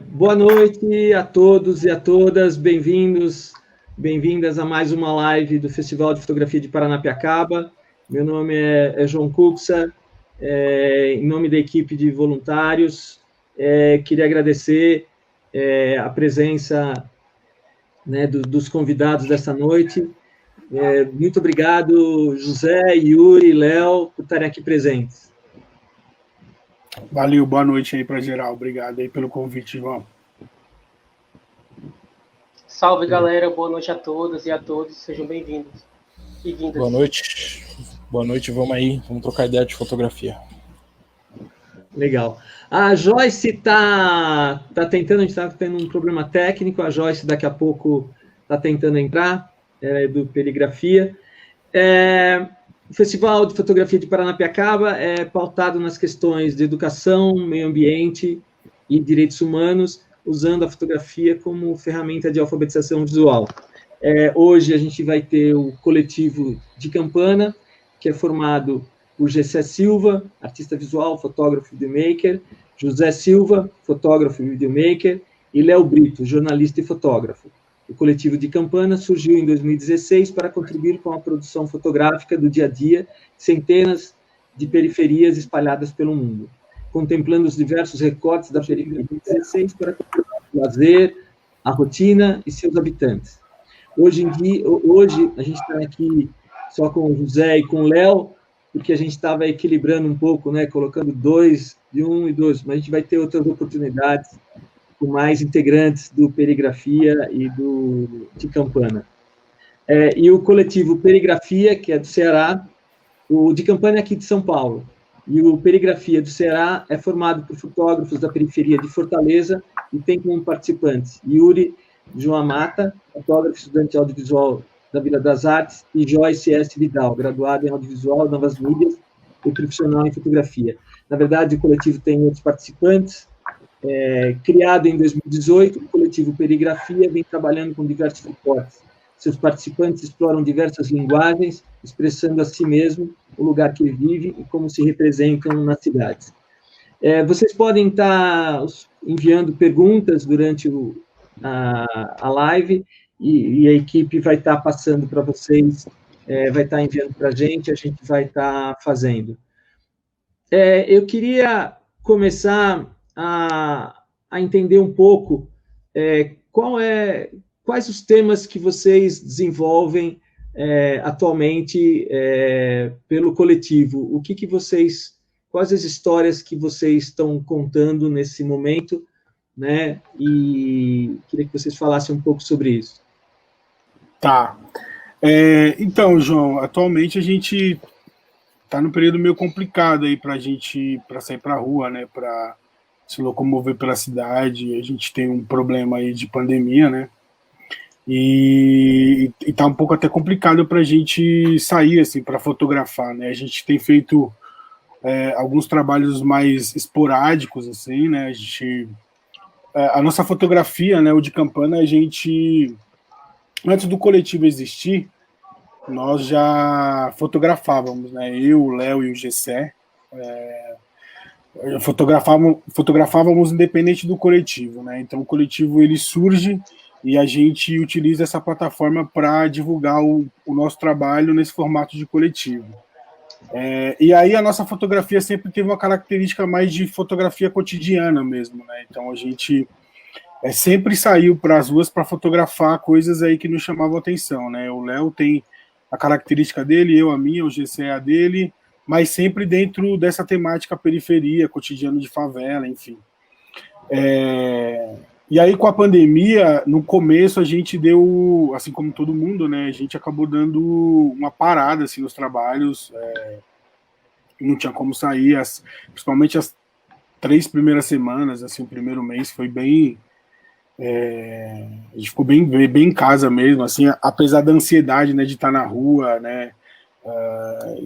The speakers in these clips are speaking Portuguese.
Boa noite a todos e a todas, bem-vindas a mais uma live do Festival de Fotografia de Paranapiacaba. Meu nome é João Cuxa, em nome da equipe de voluntários, queria agradecer a presença, né, dos convidados dessa noite. Muito obrigado, José, Yuri, Léo, por estarem aqui presentes. Valeu, boa noite aí para geral. Obrigado aí pelo convite, João. Salve, galera. Boa noite a todas e a todos. Sejam bem-vindos e vindas. Boa noite. Boa noite, vamos aí. Vamos trocar ideia de fotografia. Legal. A Joyce está tentando, a gente está tendo um problema técnico, a Joyce daqui a pouco está tentando entrar, do Perigrafia. O Festival de Fotografia de Paranapiacaba é pautado nas questões de educação, meio ambiente e direitos humanos, usando a fotografia como ferramenta de alfabetização visual. Hoje a gente vai ter o coletivo de Campana, que é formado por Gessé Silva, artista visual, fotógrafo e videomaker, José Silva, fotógrafo e videomaker, e Léo Brito, jornalista e fotógrafo. O coletivo de Campana surgiu em 2016 para contribuir com a produção fotográfica do dia a dia de centenas de periferias espalhadas pelo mundo, contemplando os diversos recortes da periferia de 16 para o lazer, a rotina e seus habitantes. Hoje a gente está aqui só com o José e com o Léo, porque a gente estava equilibrando um pouco, né, colocando dois de um e dois, mas a gente vai ter outras oportunidades com mais integrantes do Perigrafia e de Campana. E o coletivo Perigrafia, que é do Ceará, o de Campana é aqui de São Paulo, e o Perigrafia do Ceará é formado por fotógrafos da periferia de Fortaleza e tem como participantes Yuri João Mata, fotógrafo estudante audiovisual da Vila das Artes, e Joyce S. Vidal, graduada em audiovisual, novas mídias e profissional em fotografia. Na verdade, o coletivo tem outros participantes. Criado em 2018, o coletivo Perigrafia vem trabalhando com diversos recortes. Seus participantes exploram diversas linguagens, expressando a si mesmo, o lugar que vive e como se representam nas cidades. Vocês podem estar enviando perguntas durante a live, e a equipe vai estar passando para vocês, vai estar enviando para a gente vai estar fazendo. Eu queria começar a entender um pouco quais os temas que vocês desenvolvem atualmente pelo coletivo. Quais as histórias que vocês estão contando nesse momento, né? E queria que vocês falassem um pouco sobre isso. Tá. Então, João, atualmente a gente está num período meio complicado aí para sair para a rua, né? Para se locomover pela cidade. A gente tem um problema aí de pandemia, né? E tá um pouco até complicado para a gente sair assim para fotografar, né? A gente tem feito alguns trabalhos mais esporádicos, assim, né? A nossa fotografia, né? O de Campana, a gente, antes do coletivo existir, nós já fotografávamos, né? Eu, o Léo e o Gessé. Fotografávamos independente do coletivo, né? Então o coletivo ele surge e a gente utiliza essa plataforma para divulgar o nosso trabalho nesse formato de coletivo. E aí a nossa fotografia sempre teve uma característica mais de fotografia cotidiana mesmo, né? Então a gente sempre saiu para as ruas para fotografar coisas aí que nos chamavam atenção, né? O Léo tem a característica dele, eu a minha, o Gessé a dele, mas sempre dentro dessa temática periferia, cotidiano de favela, enfim. E aí, com a pandemia, no começo a gente deu, assim como todo mundo, né, a gente acabou dando uma parada assim, nos trabalhos, não tinha como sair, principalmente as 3 primeiras semanas, assim, o primeiro mês foi bem... a gente ficou bem em casa mesmo, assim, apesar da ansiedade, né, de estar na rua, né,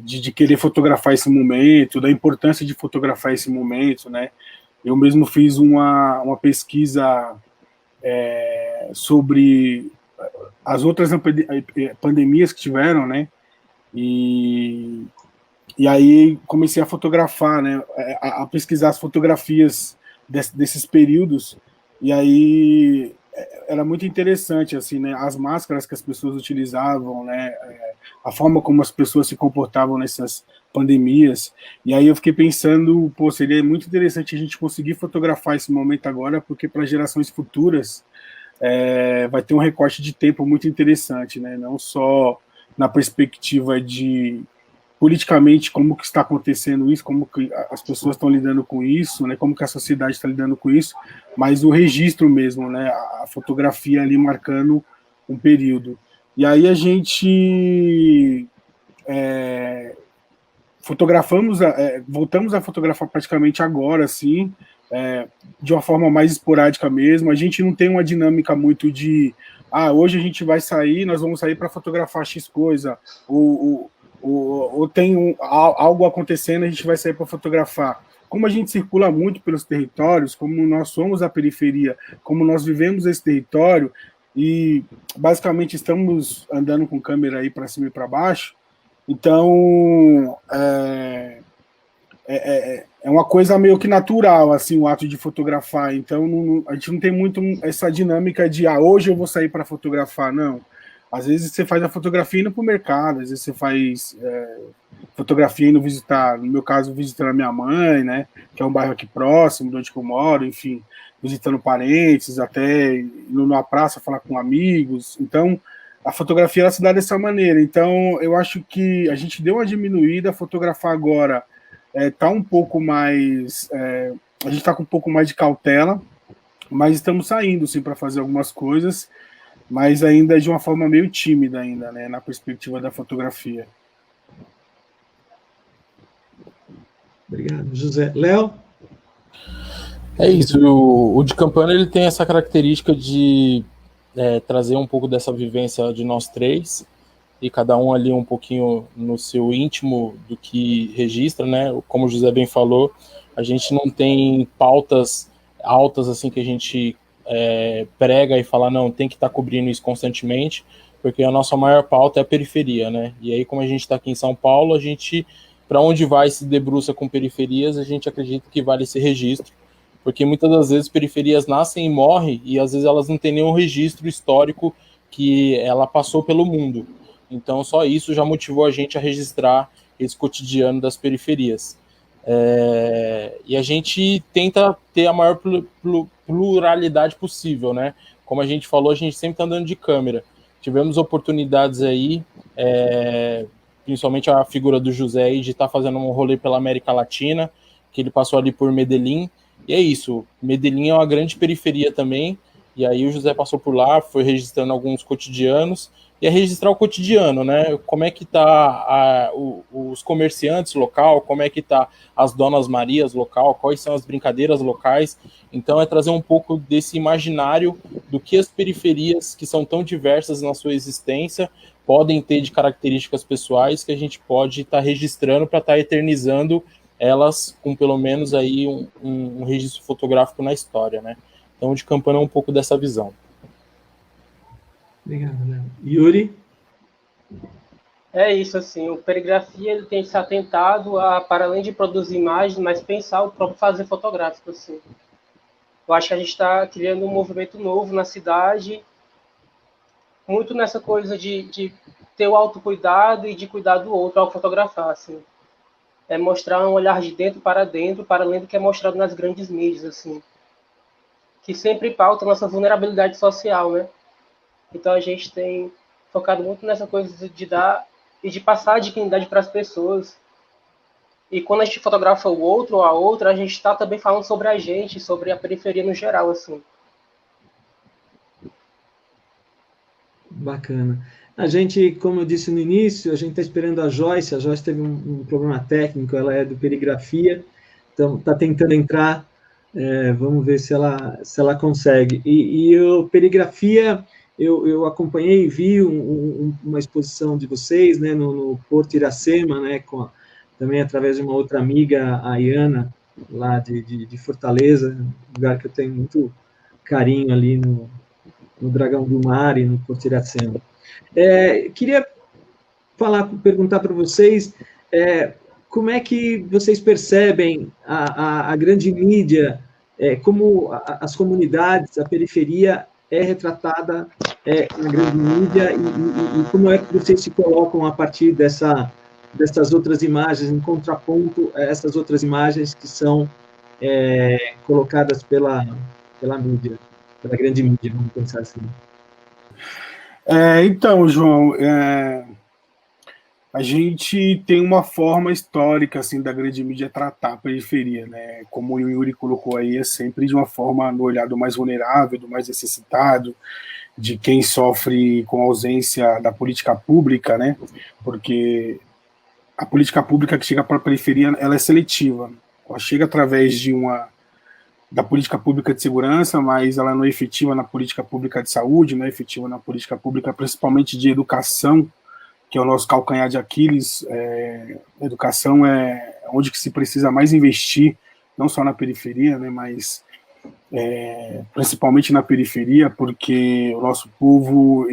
de querer fotografar esse momento, da importância de fotografar esse momento, né. Eu mesmo fiz uma pesquisa sobre as outras pandemias que tiveram, né, e aí comecei a fotografar, né, a pesquisar as fotografias desses períodos, e aí era muito interessante, assim, né, as máscaras que as pessoas utilizavam, né, a forma como as pessoas se comportavam nessas pandemias, e aí eu fiquei pensando, pô, seria muito interessante a gente conseguir fotografar esse momento agora, porque para gerações futuras vai ter um recorte de tempo muito interessante, né, não só na perspectiva de politicamente como que está acontecendo isso, como que as pessoas estão lidando com isso, né, como que a sociedade está lidando com isso, mas o registro mesmo, né, a fotografia ali marcando um período. E aí a gente voltamos a fotografar praticamente agora, assim, de uma forma mais esporádica mesmo. A gente não tem uma dinâmica muito de hoje a gente vai sair, nós vamos sair para fotografar X coisa, ou tem algo acontecendo, a gente vai sair para fotografar. Como a gente circula muito pelos territórios, como nós somos a periferia, como nós vivemos esse território, e basicamente estamos andando com câmera aí para cima e para baixo, então é uma coisa meio que natural, assim, o ato de fotografar. Então a gente não tem muito essa dinâmica de hoje eu vou sair para fotografar, não. Às vezes você faz a fotografia indo para o mercado, às vezes você faz fotografia indo visitar, no meu caso, visitando a minha mãe, né, que é um bairro aqui próximo de onde eu moro, enfim, visitando parentes, até indo numa praça falar com amigos. Então, a fotografia ela se dá dessa maneira. Então, eu acho que a gente deu uma diminuída, fotografar agora está um pouco mais... a gente está com um pouco mais de cautela, mas estamos saindo, sim, para fazer algumas coisas, mas ainda de uma forma meio tímida ainda, né, na perspectiva da fotografia. Obrigado, José. Léo? É isso, o de Campana ele tem essa característica de trazer um pouco dessa vivência de nós três, e cada um ali um pouquinho no seu íntimo do que registra, né? Como o José bem falou, a gente não tem pautas altas assim que a gente prega e fala, não, tem que estar cobrindo isso constantemente, porque a nossa maior pauta é a periferia, né? E aí, como a gente está aqui em São Paulo, a gente, para onde vai se debruça com periferias, a gente acredita que vale esse registro, porque muitas das vezes periferias nascem e morrem, e às vezes elas não têm nenhum registro histórico que ela passou pelo mundo. Então, só isso já motivou a gente a registrar esse cotidiano das periferias. E a gente tenta ter a maior pluralidade possível, né? Como a gente falou, a gente sempre está andando de câmera. Tivemos oportunidades aí, principalmente a figura do José aí, de estar fazendo um rolê pela América Latina, que ele passou ali por Medellín, e é isso, Medellín é uma grande periferia também, e aí o José passou por lá, foi registrando alguns cotidianos, e é registrar o cotidiano, né? Como é que tá os comerciantes local, como é que tá as Donas Marias local, quais são as brincadeiras locais. Então é trazer um pouco desse imaginário do que as periferias, que são tão diversas na sua existência, podem ter de características pessoais que a gente pode estar registrando para estar eternizando elas com pelo menos aí um registro fotográfico na história, né? Então o de Campana é um pouco dessa visão. Obrigado, Léo. Yuri? É isso, assim, o Perigrafia ele tem se atentado a, para além de produzir imagens, mas pensar o próprio fazer fotográfico, assim. Eu acho que a gente está criando um movimento novo na cidade, muito nessa coisa de ter o autocuidado e de cuidar do outro ao fotografar, assim. É mostrar um olhar de dentro, para além do que é mostrado nas grandes mídias, assim. Que sempre pauta a nossa vulnerabilidade social, né? Então a gente tem focado muito nessa coisa de dar e de passar a dignidade para as pessoas. E quando a gente fotografa o outro ou a outra, a gente está também falando sobre a gente, sobre a periferia no geral, assim. Bacana. A gente, como eu disse no início, a gente está esperando a Joyce teve um problema técnico, ela é do Perigrafia, então está tentando entrar, vamos ver se ela consegue. E o Perigrafia, eu acompanhei e vi uma exposição de vocês, né, no Porto Iracema, né, também através de uma outra amiga, a Iana, lá de Fortaleza, um lugar que eu tenho muito carinho ali no Dragão do Mar e no Porto Iracema. Queria perguntar para vocês como é que vocês percebem a grande mídia como as comunidades, a periferia é retratada na grande mídia e como é que vocês se colocam a partir dessas outras imagens, em contraponto a essas outras imagens que são colocadas pela mídia, pela grande mídia, vamos pensar assim. Então, João, a gente tem uma forma histórica assim da grande mídia tratar a periferia, né? Como o Yuri colocou aí, é sempre de uma forma no olhar do mais vulnerável, do mais necessitado, de quem sofre com a ausência da política pública, né? Porque a política pública que chega para a periferia, ela é seletiva. Ela chega através da política pública de segurança, mas ela não é efetiva na política pública de saúde, não é efetiva na política pública, principalmente de educação, que é o nosso calcanhar de Aquiles. Educação é onde que se precisa mais investir, não só na periferia, né, mas principalmente na periferia, porque o nosso povo,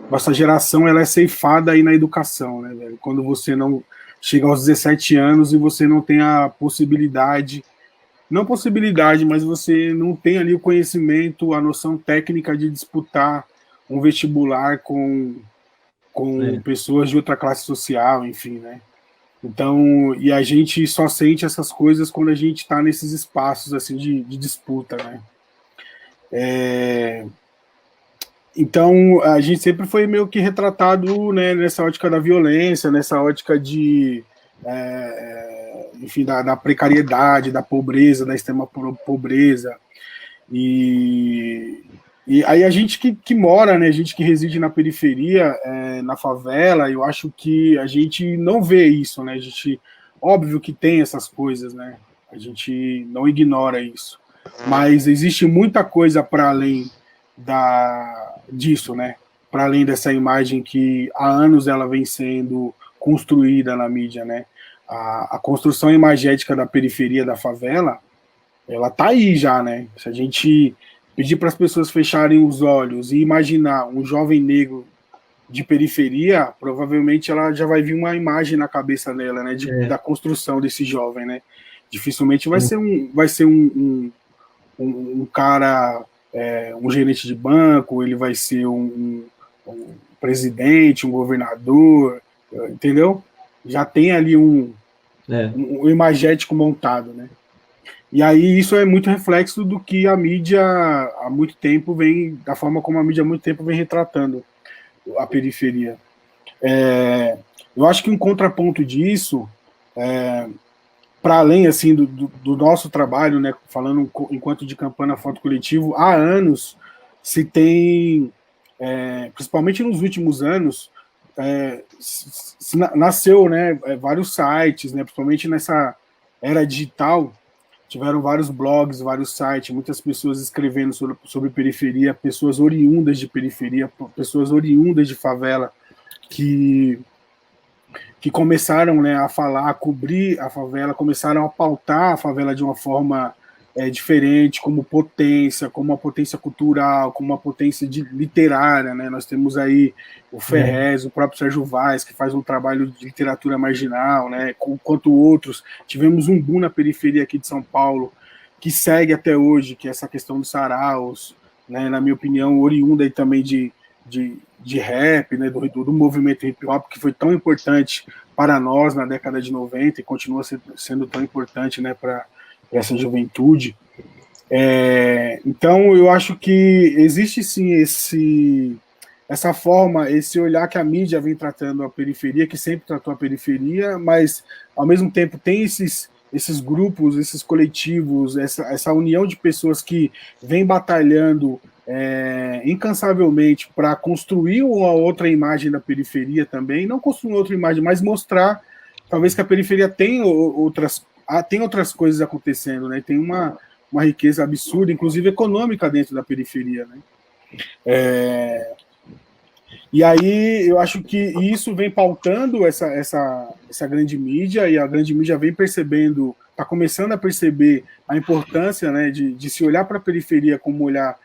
nossa geração, ela é ceifada aí na educação, né, velho? Quando você não chega aos 17 anos e você não tem a possibilidade, mas você não tem ali o conhecimento, a noção técnica de disputar um vestibular com pessoas de outra classe social, enfim, né? Então, e a gente só sente essas coisas quando a gente está nesses espaços assim de disputa, né? Então, a gente sempre foi meio que retratado, né, nessa ótica da violência, nessa ótica enfim, da precariedade, da pobreza, da extrema pobreza. E aí a gente que mora, né, a gente que reside na periferia, na favela, eu acho que a gente não vê isso, né? A gente, óbvio que tem essas coisas, né? A gente não ignora isso. Mas existe muita coisa para além disso, né? Para além dessa imagem que há anos ela vem sendo construída na mídia, né? A construção imagética da periferia, da favela, ela tá aí já, né? Se a gente pedir para as pessoas fecharem os olhos e imaginar um jovem negro de periferia, provavelmente ela já vai vir uma imagem na cabeça dela, né? Da construção desse jovem, né? Dificilmente vai ser um cara, um gerente de banco, ele vai ser um presidente, um governador, entendeu? Já tem ali um imagético montado, né? E aí isso é muito reflexo do que a mídia há muito tempo da forma como a mídia há muito tempo vem retratando a periferia. Eu acho que um contraponto disso, para além assim do nosso trabalho, né, falando enquanto de Campana Foto Coletivo, há anos se tem, principalmente nos últimos anos, nasceu, né, vários sites, né, principalmente nessa era digital, tiveram vários blogs, vários sites, muitas pessoas escrevendo sobre periferia, pessoas oriundas de periferia, pessoas oriundas de favela, que começaram, né, a falar, a cobrir a favela, começaram a pautar a favela de uma forma diferente, como uma potência cultural, como uma potência literária, né? Nós temos aí o Ferrez, o próprio Sérgio Vaz, que faz um trabalho de literatura marginal, né? Quanto outros. Tivemos um boom na periferia aqui de São Paulo, que segue até hoje, que é essa questão dos saraus, né? Na minha opinião, oriunda aí também de rap, né? do movimento hip hop, que foi tão importante para nós na década de 90 e continua sendo tão importante, né, para essa juventude. Então eu acho que existe sim essa forma, esse olhar que a mídia vem tratando a periferia, que sempre tratou a periferia, mas ao mesmo tempo tem esses grupos, esses coletivos, essa união de pessoas que vem batalhando incansavelmente para construir uma outra imagem da periferia também, não construir outra imagem, mas mostrar talvez que a periferia tem outras coisas acontecendo, né? Tem uma riqueza absurda, inclusive econômica, dentro da periferia, né? E aí eu acho que isso vem pautando essa grande mídia, e a grande mídia vem percebendo, está começando a perceber a importância, né, de se olhar para a periferia como um olhar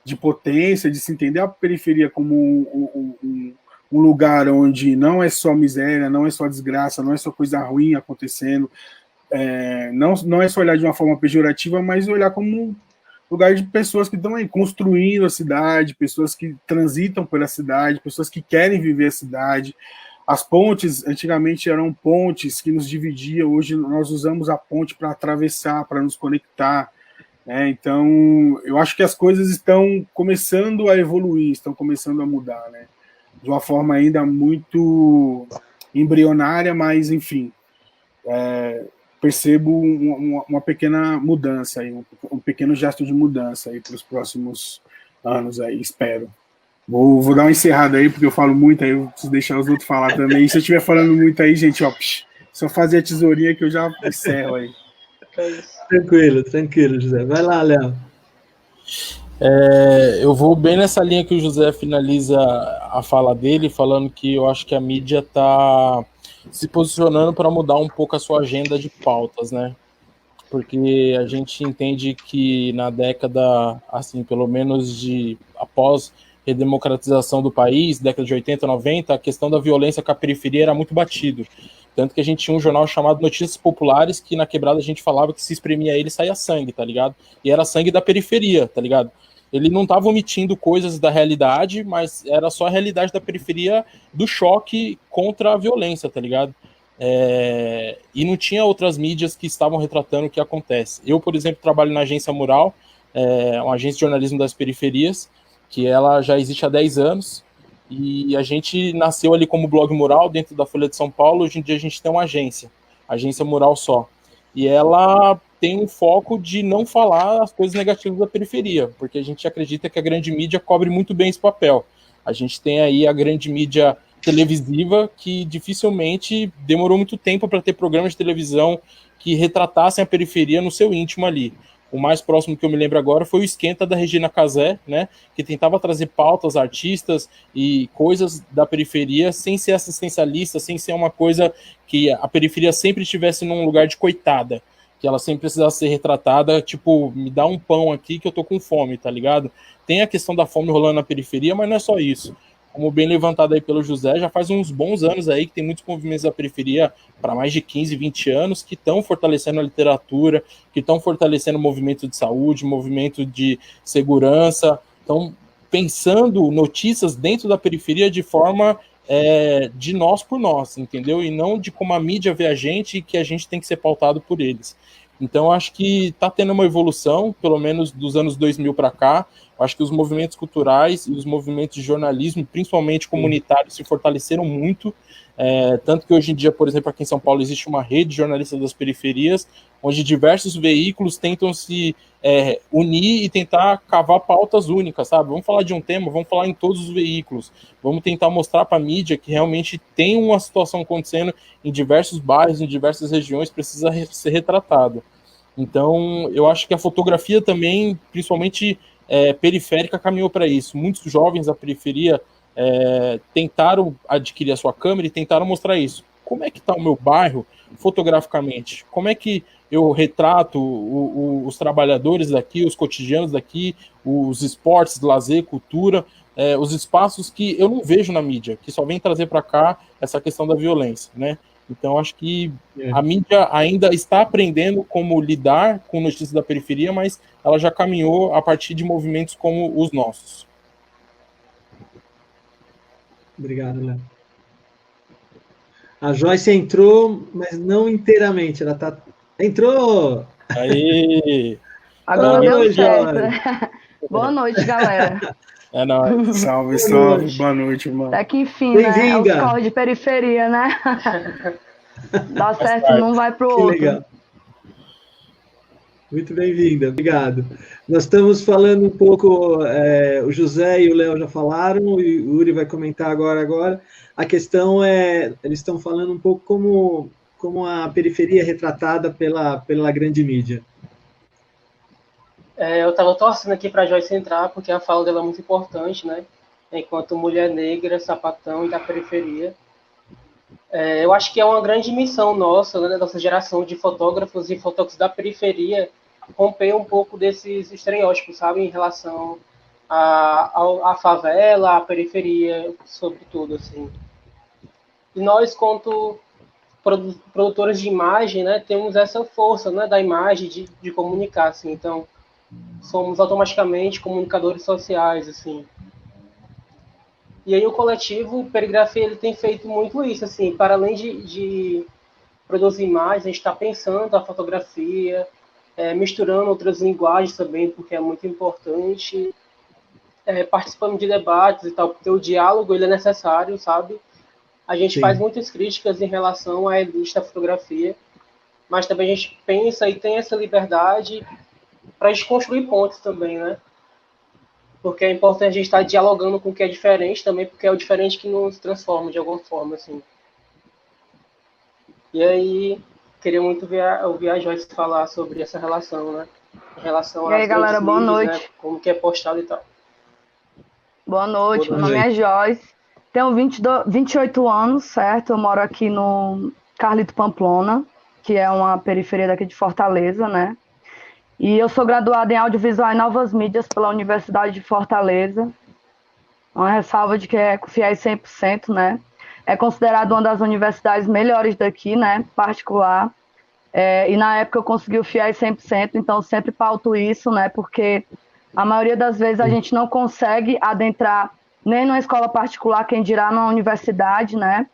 de potência, de se entender a periferia como um lugar onde não é só miséria, não é só desgraça, não é só coisa ruim acontecendo, não é só olhar de uma forma pejorativa, mas olhar como lugar de pessoas que estão aí construindo a cidade, pessoas que transitam pela cidade, pessoas que querem viver a cidade. As pontes, antigamente, eram pontes que nos dividiam, hoje nós usamos a ponte para atravessar, para nos conectar. Então, eu acho que as coisas estão começando a evoluir, estão começando a mudar, né? De uma forma ainda muito embrionária, mas, enfim, percebo uma pequena mudança, aí, um pequeno gesto de mudança aí para os próximos anos, aí, espero. Vou dar uma encerrada aí, porque eu falo muito aí, eu preciso deixar os outros falar também. E se eu estiver falando muito aí, gente, ó, só fazer a tesourinha que eu já encerro aí. Tranquilo, José. Vai lá, Léo. Eu vou bem nessa linha que o José finaliza a fala dele, falando que eu acho que a mídia está se posicionando para mudar um pouco a sua agenda de pautas, né? Porque a gente entende que na década, assim, pelo menos após redemocratização do país, década de 80, 90, a questão da violência com a periferia era muito batido. Tanto que a gente tinha um jornal chamado Notícias Populares, que na quebrada a gente falava que se espremia ele saía sangue, tá ligado? E era sangue da periferia, tá ligado? Ele não estava omitindo coisas da realidade, mas era só a realidade da periferia do choque contra a violência, tá ligado? E não tinha outras mídias que estavam retratando o que acontece. Eu, por exemplo, trabalho na Agência Mural, uma agência de jornalismo das periferias, que ela já existe há 10 anos, e a gente nasceu ali como blog mural dentro da Folha de São Paulo. Hoje em dia a gente tem uma agência Mural só, e ela tem um foco de não falar as coisas negativas da periferia, porque a gente acredita que a grande mídia cobre muito bem esse papel. A gente tem aí a grande mídia televisiva, que dificilmente demorou muito tempo para ter programas de televisão que retratassem a periferia no seu íntimo ali. O mais próximo que eu me lembro agora foi o Esquenta da Regina Casé, né, que tentava trazer pautas, artistas e coisas da periferia sem ser assistencialista, sem ser uma coisa que a periferia sempre estivesse num lugar de coitada, que ela sempre precisasse ser retratada, tipo, me dá um pão aqui que eu tô com fome, tá ligado? Tem a questão da fome rolando na periferia, mas não é só isso. Como bem levantado aí pelo José, já faz uns bons anos aí que tem muitos movimentos da periferia, para mais de 15, 20 anos, que estão fortalecendo a literatura, que estão fortalecendo o movimento de saúde, movimento de segurança, estão pensando notícias dentro da periferia de forma de nós por nós, entendeu? E não de como a mídia vê a gente e que a gente tem que ser pautado por eles. Então, acho que está tendo uma evolução, pelo menos dos anos 2000 para cá. Acho que os movimentos culturais e os movimentos de jornalismo, principalmente comunitários, se fortaleceram muito. Tanto que hoje em dia, por exemplo, aqui em São Paulo, existe uma rede de jornalistas das periferias, onde diversos veículos tentam se unir e tentar cavar pautas únicas, sabe? Vamos falar de um tema, vamos falar em todos os veículos. Vamos tentar mostrar para a mídia que realmente tem uma situação acontecendo em diversos bairros, em diversas regiões, precisa ser retratado. Então, eu acho que a fotografia também, principalmente periférica, caminhou para isso. Muitos jovens da periferia tentaram adquirir a sua câmera e tentaram mostrar isso. Como é que está o meu bairro fotograficamente? Como é que eu retrato os trabalhadores daqui, os cotidianos daqui, os esportes, lazer, cultura, os espaços que eu não vejo na mídia, que só vem trazer para cá essa questão da violência, né? Então, acho que a mídia ainda está aprendendo como lidar com notícias da periferia, mas ela já caminhou a partir de movimentos como os nossos. Obrigado, Léo. A Joyce entrou, mas não inteiramente. Ela tá... Entrou! Aí! Agora deu certo. Boa noite, galera. É nóis. Salve, salve. Boa noite, irmão. Até que enfim, né? É os corre de periferia, né? Dá certo, um não vai pro outro. Legal. Muito bem-vinda, obrigado. Nós estamos falando um pouco, o José e o Léo já falaram, e o Uri vai comentar agora. A questão eles estão falando um pouco como a periferia é retratada pela grande mídia. Eu estava torcendo aqui para a Joyce entrar, porque a fala dela é muito importante, né? Enquanto mulher negra, sapatão e da periferia. Eu acho que é uma grande missão nossa, né, nossa geração de fotógrafos e fotógrafos da periferia, romper um pouco desses estereótipos, sabe, em relação à favela, à periferia, sobretudo, assim. E nós, quanto produtores de imagem, né, temos essa força, né, da imagem de comunicar, assim. Então, somos automaticamente comunicadores sociais, assim. E aí o coletivo Perigrafia, ele tem feito muito isso, assim, para além de produzir imagens, a gente está pensando a fotografia, misturando outras linguagens também, porque é muito importante, participando de debates e tal, porque o diálogo ele é necessário, sabe? A gente faz muitas críticas em relação à elite da fotografia, mas também a gente pensa e tem essa liberdade para a gente construir pontes também, né? Porque é importante a gente estar dialogando com o que é diferente também, porque é o diferente que nos transforma de alguma forma, assim. E aí, queria muito ouvir a Joyce falar sobre essa relação, né? Em relação E aí, às galera, grandes boa mídias, noite. né? Como que é postado e tal. Boa noite, Boa meu nome é Joyce, tenho 28 anos, certo? Eu moro aqui no Carlito Pamplona, que é uma periferia daqui de Fortaleza, né? E eu sou graduada em Audiovisual e Novas Mídias pela Universidade de Fortaleza, uma ressalva de que é FIES 100%, né? É considerado uma das universidades melhores daqui, né? Particular. E na época eu consegui o FIES 100%, então sempre pauto isso, né? Porque a maioria das vezes a gente não consegue adentrar nem numa escola particular, quem dirá numa universidade, né?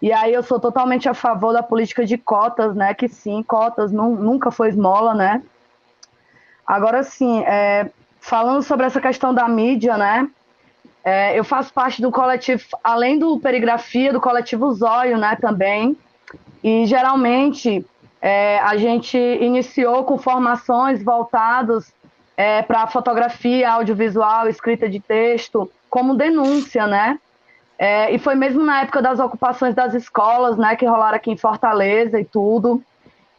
E aí eu sou totalmente a favor da política de cotas, né? Que sim, cotas nunca foi esmola, né? Agora sim, falando sobre essa questão da mídia, né? Eu faço parte do coletivo, além do Perigrafia, do coletivo Zóio, né? Também. E geralmente a gente iniciou com formações voltadas para fotografia, audiovisual, escrita de texto, como denúncia, né? E foi mesmo na época das ocupações das escolas, né, que rolaram aqui em Fortaleza e tudo.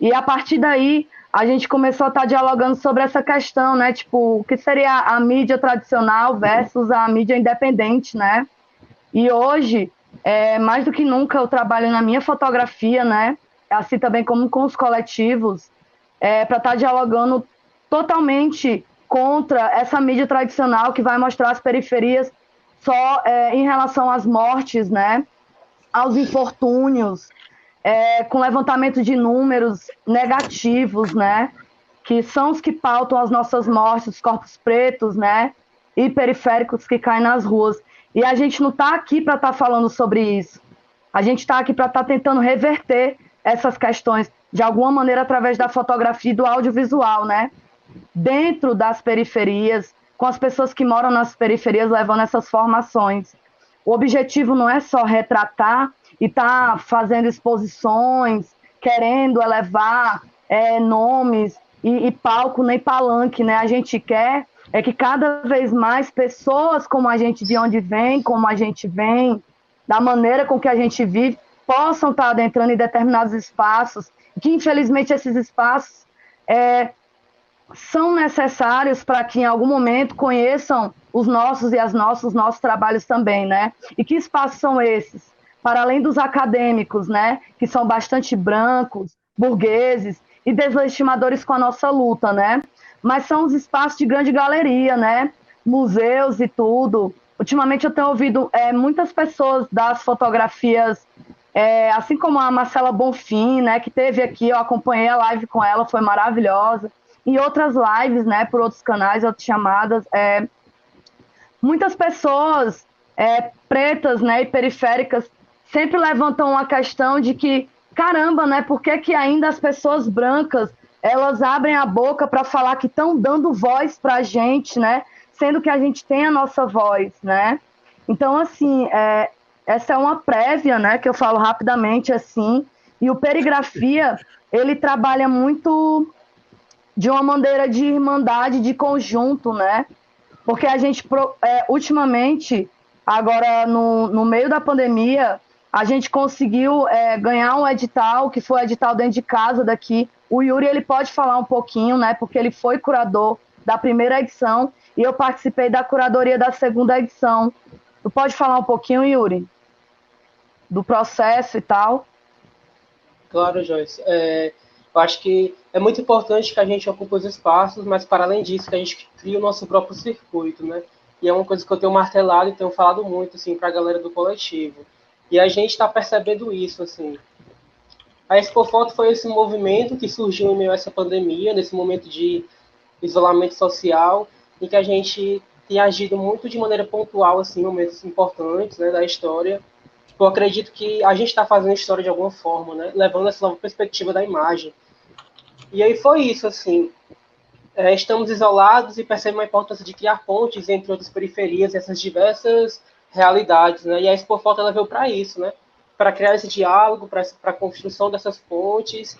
E a partir daí a gente começou a estar dialogando sobre essa questão, né? Tipo, o que seria a mídia tradicional versus a mídia independente, né? E hoje, mais do que nunca, eu trabalho na minha fotografia, né? Assim também como com os coletivos, para estar dialogando totalmente contra essa mídia tradicional que vai mostrar as periferias só em relação às mortes, né? Aos infortúnios, com levantamento de números negativos, né? Que são os que pautam as nossas mortes, os corpos pretos, né? E periféricos que caem nas ruas. E a gente não está aqui para estar falando sobre isso. A gente está aqui para estar tentando reverter essas questões de alguma maneira através da fotografia e do audiovisual, né? Dentro das periferias, com as pessoas que moram nas periferias levando essas formações. O objetivo não é só retratar e estar fazendo exposições, querendo elevar nomes e palco nem palanque, né? A gente quer que cada vez mais pessoas como a gente, de onde vem, como a gente vem, da maneira com que a gente vive, possam estar adentrando em determinados espaços, que infelizmente esses espaços são necessários para que em algum momento conheçam os nossos e as nossas, os nossos trabalhos também, né? E que espaços são esses? Para além dos acadêmicos, né? Que são bastante brancos, burgueses e deslegitimadores com a nossa luta, né? Mas são os espaços de grande galeria, né? Museus e tudo. Ultimamente eu tenho ouvido muitas pessoas das fotografias, assim como a Marcela Bonfim, né? Que teve aqui, eu acompanhei a live com ela, foi maravilhosa. E outras lives, né, por outros canais, outras chamadas, muitas pessoas pretas, né, e periféricas sempre levantam a questão de que, caramba, né, por que ainda as pessoas brancas, elas abrem a boca para falar que estão dando voz para a gente, né, sendo que a gente tem a nossa voz, né? Então, assim, essa é uma prévia, né, que eu falo rapidamente, assim, e o Perigrafia, ele trabalha muito de uma maneira de irmandade, de conjunto, né? Porque a gente, ultimamente, agora no meio da pandemia, a gente conseguiu ganhar um edital, que foi o edital dentro de casa daqui. O Yuri, ele pode falar um pouquinho, né? Porque ele foi curador da primeira edição e eu participei da curadoria da segunda edição. Tu pode falar um pouquinho, Yuri? Do processo e tal? Claro, Joyce. Eu acho que é muito importante que a gente ocupe os espaços, mas para além disso, que a gente cria o nosso próprio circuito, né? E é uma coisa que eu tenho martelado e tenho falado muito, assim, para a galera do coletivo. E a gente está percebendo isso, assim. A Expofoto foi esse movimento que surgiu em meio a essa pandemia, nesse momento de isolamento social, em que a gente tem agido muito de maneira pontual, assim, em momentos importantes, né, da história. Tipo, eu acredito que a gente está fazendo história de alguma forma, né, levando essa nova perspectiva da imagem. E aí foi isso, assim. Estamos isolados e percebemos a importância de criar pontes entre outras periferias, essas diversas realidades, né? E a Expofoto ela veio para isso, né? Para criar esse diálogo, para a construção dessas pontes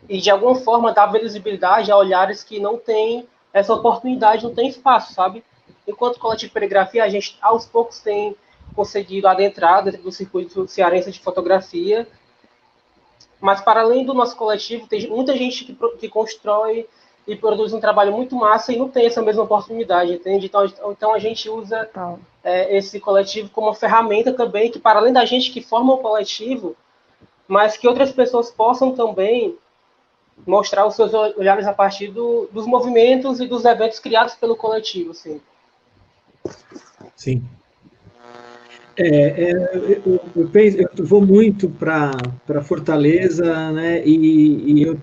e, de alguma forma, dar visibilidade a olhares que não têm essa oportunidade, não tem espaço, sabe? Enquanto coletivo Perigrafia, a gente, aos poucos, tem conseguido adentrar dentro do circuito cearense de fotografia, mas, para além do nosso coletivo, tem muita gente que constrói e produz um trabalho muito massa e não tem essa mesma oportunidade, entende? Então a gente usa esse coletivo como uma ferramenta também, que para além da gente que forma o coletivo, mas que outras pessoas possam também mostrar os seus olhares a partir dos movimentos e dos eventos criados pelo coletivo, assim. Sim. Eu vou muito para Fortaleza, né? E eu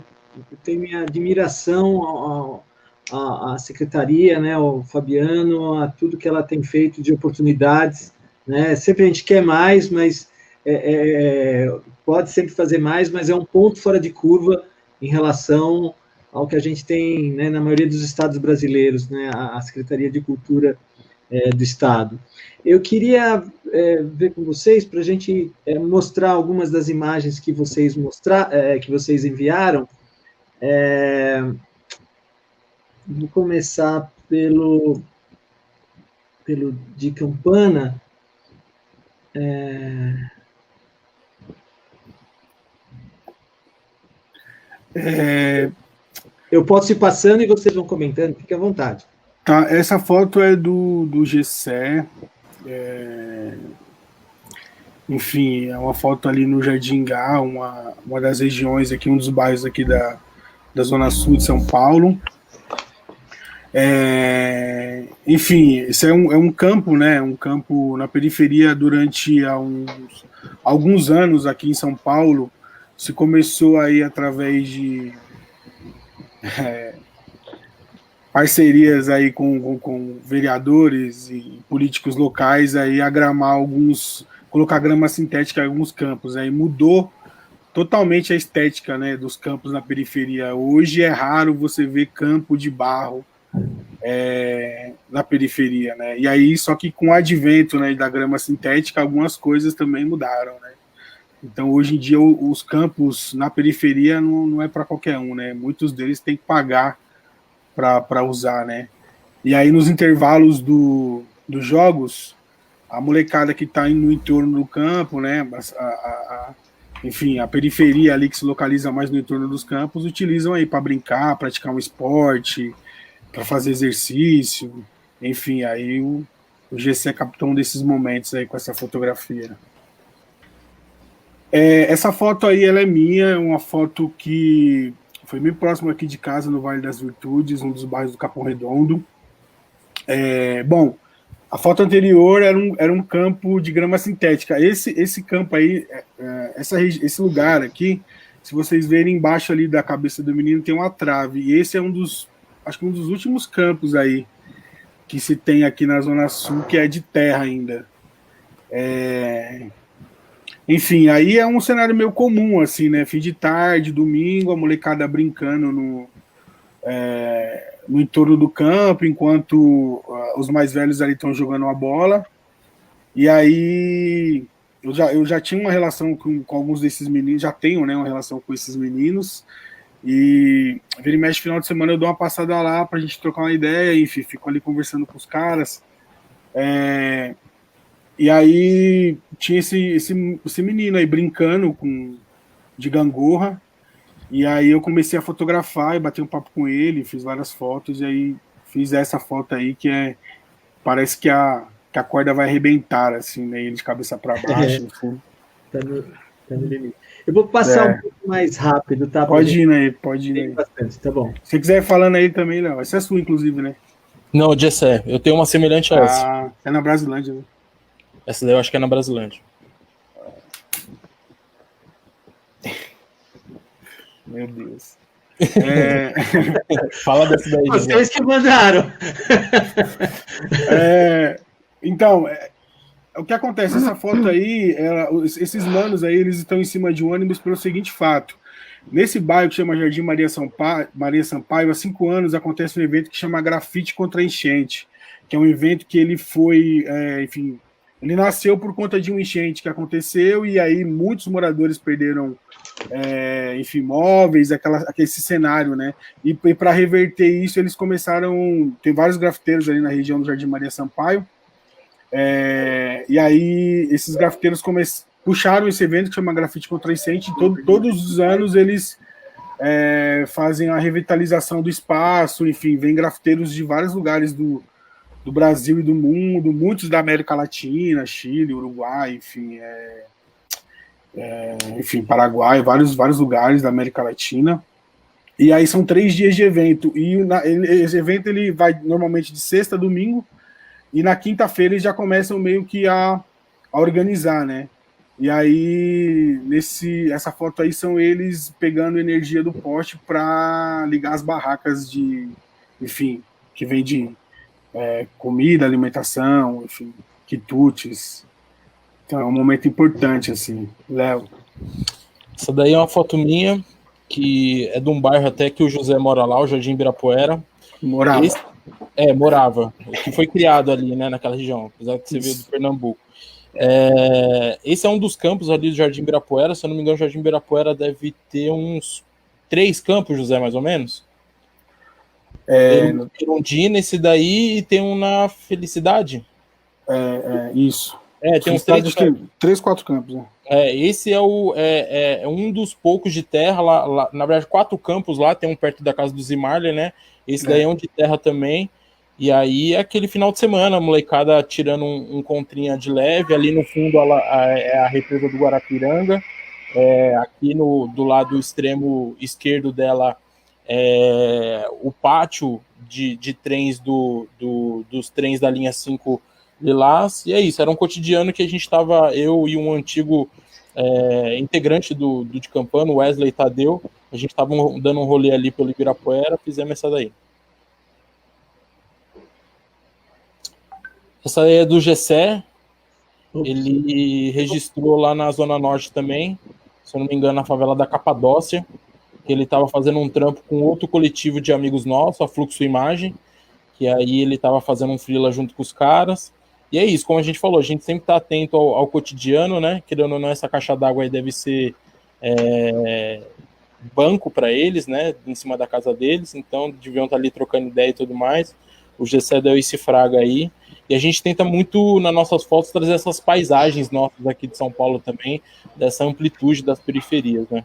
tenho minha admiração à secretaria, né? Ao Fabiano, a tudo que ela tem feito de oportunidades, né? Sempre a gente quer mais, mas pode sempre fazer mais, mas é um ponto fora de curva em relação ao que a gente tem, né, na maioria dos estados brasileiros, né? A Secretaria de Cultura do Estado. Eu queria ver com vocês, para a gente mostrar algumas das imagens que vocês enviaram. Vou começar pelo de Campana. Eu posso ir passando e vocês vão comentando, fique à vontade. Tá, essa foto é do GCE. Enfim, é uma foto ali no Jardim Gá, uma das regiões aqui, um dos bairros aqui da Zona Sul de São Paulo. Enfim, esse é um campo, né? Um campo na periferia durante alguns anos aqui em São Paulo. Se começou aí através de parcerias aí com vereadores e políticos locais aí a gramar colocar grama sintética em alguns campos. Aí mudou totalmente a estética, né, dos campos na periferia. Hoje é raro você ver campo de barro na periferia, né? E aí, só que com o advento, né, da grama sintética, algumas coisas também mudaram, né? Então, hoje em dia, os campos na periferia não é para qualquer um, né? Muitos deles têm que pagar para usar, né? E aí, nos intervalos dos jogos, a molecada que está no entorno do campo, né? Enfim, a periferia ali que se localiza mais no entorno dos campos, utilizam aí para brincar, praticar um esporte, para fazer exercício. Enfim, aí o GC captou um desses momentos aí com essa fotografia. Essa foto aí, ela é minha, é uma foto que foi bem próximo aqui de casa, no Vale das Virtudes, um dos bairros do Capão Redondo. Bom, a foto anterior era um campo de grama sintética. Esse campo aí, esse lugar aqui, se vocês verem embaixo ali da cabeça do menino, tem uma trave. E esse é acho que um dos últimos campos aí que se tem aqui na Zona Sul, que é de terra ainda. Enfim, aí é um cenário meio comum, assim, né? Fim de tarde, domingo, a molecada brincando no entorno do campo, enquanto os mais velhos ali estão jogando uma bola. E aí eu já tinha uma relação com alguns desses meninos, já tenho, né, uma relação com esses meninos, e vira e mexe, final de semana eu dou uma passada lá pra gente trocar uma ideia, enfim, fico ali conversando com os caras. E aí tinha esse menino aí brincando de gangorra, e aí eu comecei a fotografar e bater um papo com ele, fiz várias fotos, e aí fiz essa foto aí que parece que a corda vai arrebentar, assim, né, ele de cabeça para baixo. Assim. Tá no limite. Eu vou passar um pouco mais rápido, tá? Pode ir aí. Bastante, tá bom. Se você quiser ir falando aí também, Léo, essa é sua, inclusive, né? Não, Jessé, eu tenho uma semelhante a essa. É na Brasilândia, né? Essa daí eu acho que é na Brasilândia. Meu Deus. Fala dessa daí, José. Vocês que mandaram. Então, o que acontece? Essa foto aí, esses manos aí, eles estão em cima de um ônibus pelo seguinte fato. Nesse bairro que chama Jardim Maria Sampaio, há 5 anos acontece um evento que chama Grafite contra a Enchente, que é um evento que ele foi, enfim, ele nasceu por conta de um enchente que aconteceu e aí muitos moradores perderam, enfim, imóveis, aquele cenário, né? E para reverter isso, eles começaram, tem vários grafiteiros ali na região do Jardim Maria Sampaio, e aí esses grafiteiros puxaram esse evento que chama Grafite contra a Enchente, e todos os anos eles fazem a revitalização do espaço, enfim, vem grafiteiros de vários lugares do Brasil e do mundo, muitos da América Latina, Chile, Uruguai, enfim, enfim, Paraguai, vários lugares da América Latina. E aí são 3 dias de evento, e esse evento ele vai normalmente de sexta a domingo, e na quinta-feira eles já começam meio que a organizar, né? E aí, essa foto aí são eles pegando energia do poste para ligar as barracas enfim, que vem de comida, alimentação, enfim, quitutes. Então é um momento importante, assim. Léo. Essa daí é uma foto minha, que é de um bairro até que o José mora lá, o Jardim Ibirapuera. Morava. Morava. Que foi criado ali, né, naquela região, apesar que você veio do Pernambuco. Esse é um dos campos ali do Jardim Ibirapuera. Se eu não me engano, o Jardim Ibirapuera deve ter uns 3 campos, José, mais ou menos. Tem um Irundina, esse daí, e tem um na Felicidade. Isso. Tem uns 3, 4 campos. Né? Esse é um dos poucos de terra lá, na verdade, 4 campos lá, tem um perto da casa do Zimarler, né? Esse daí é um de terra também. E aí, aquele final de semana, a molecada tirando um contrinha de leve, ali no fundo é a represa do Guarapiranga, aqui do lado extremo esquerdo dela o pátio de trens dos trens da linha 5 Lilás, e é isso, era um cotidiano que a gente estava, eu e um antigo integrante do de Campano, Wesley Tadeu, a gente estava dando um rolê ali pelo Ibirapuera, fizemos essa daí. Essa aí é do Gessé, ele registrou lá na Zona Norte também, se eu não me engano, na favela da Capadócia, que ele estava fazendo um trampo com outro coletivo de amigos nossos, a Fluxo Imagem, que aí ele estava fazendo um freela junto com os caras, e é isso, como a gente falou, a gente sempre está atento ao cotidiano, né, querendo ou não, essa caixa d'água aí deve ser banco para eles, né, em cima da casa deles, então deviam estar ali trocando ideia e tudo mais. O Gessé deu esse fraga aí, e a gente tenta muito, nas nossas fotos, trazer essas paisagens nossas aqui de São Paulo também, dessa amplitude das periferias, né.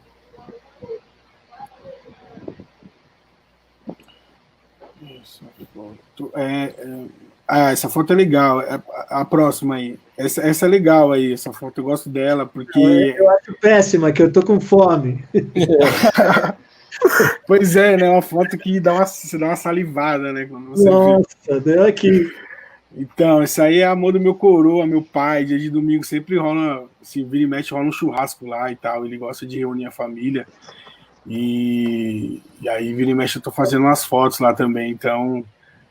Essa foto é legal. A próxima aí. Essa é legal aí, essa foto. Eu gosto dela, porque... Eu acho péssima, que eu tô com fome. Pois é, né? Uma foto que você dá uma salivada, né? Quando você Nossa, deu aqui. Então, isso aí é amor do meu coroa, meu pai. Dia de domingo sempre rola, se vira e mexe, rola um churrasco lá e tal. Ele gosta de reunir a família. E aí, vira e mexe, eu tô fazendo umas fotos lá também. Então,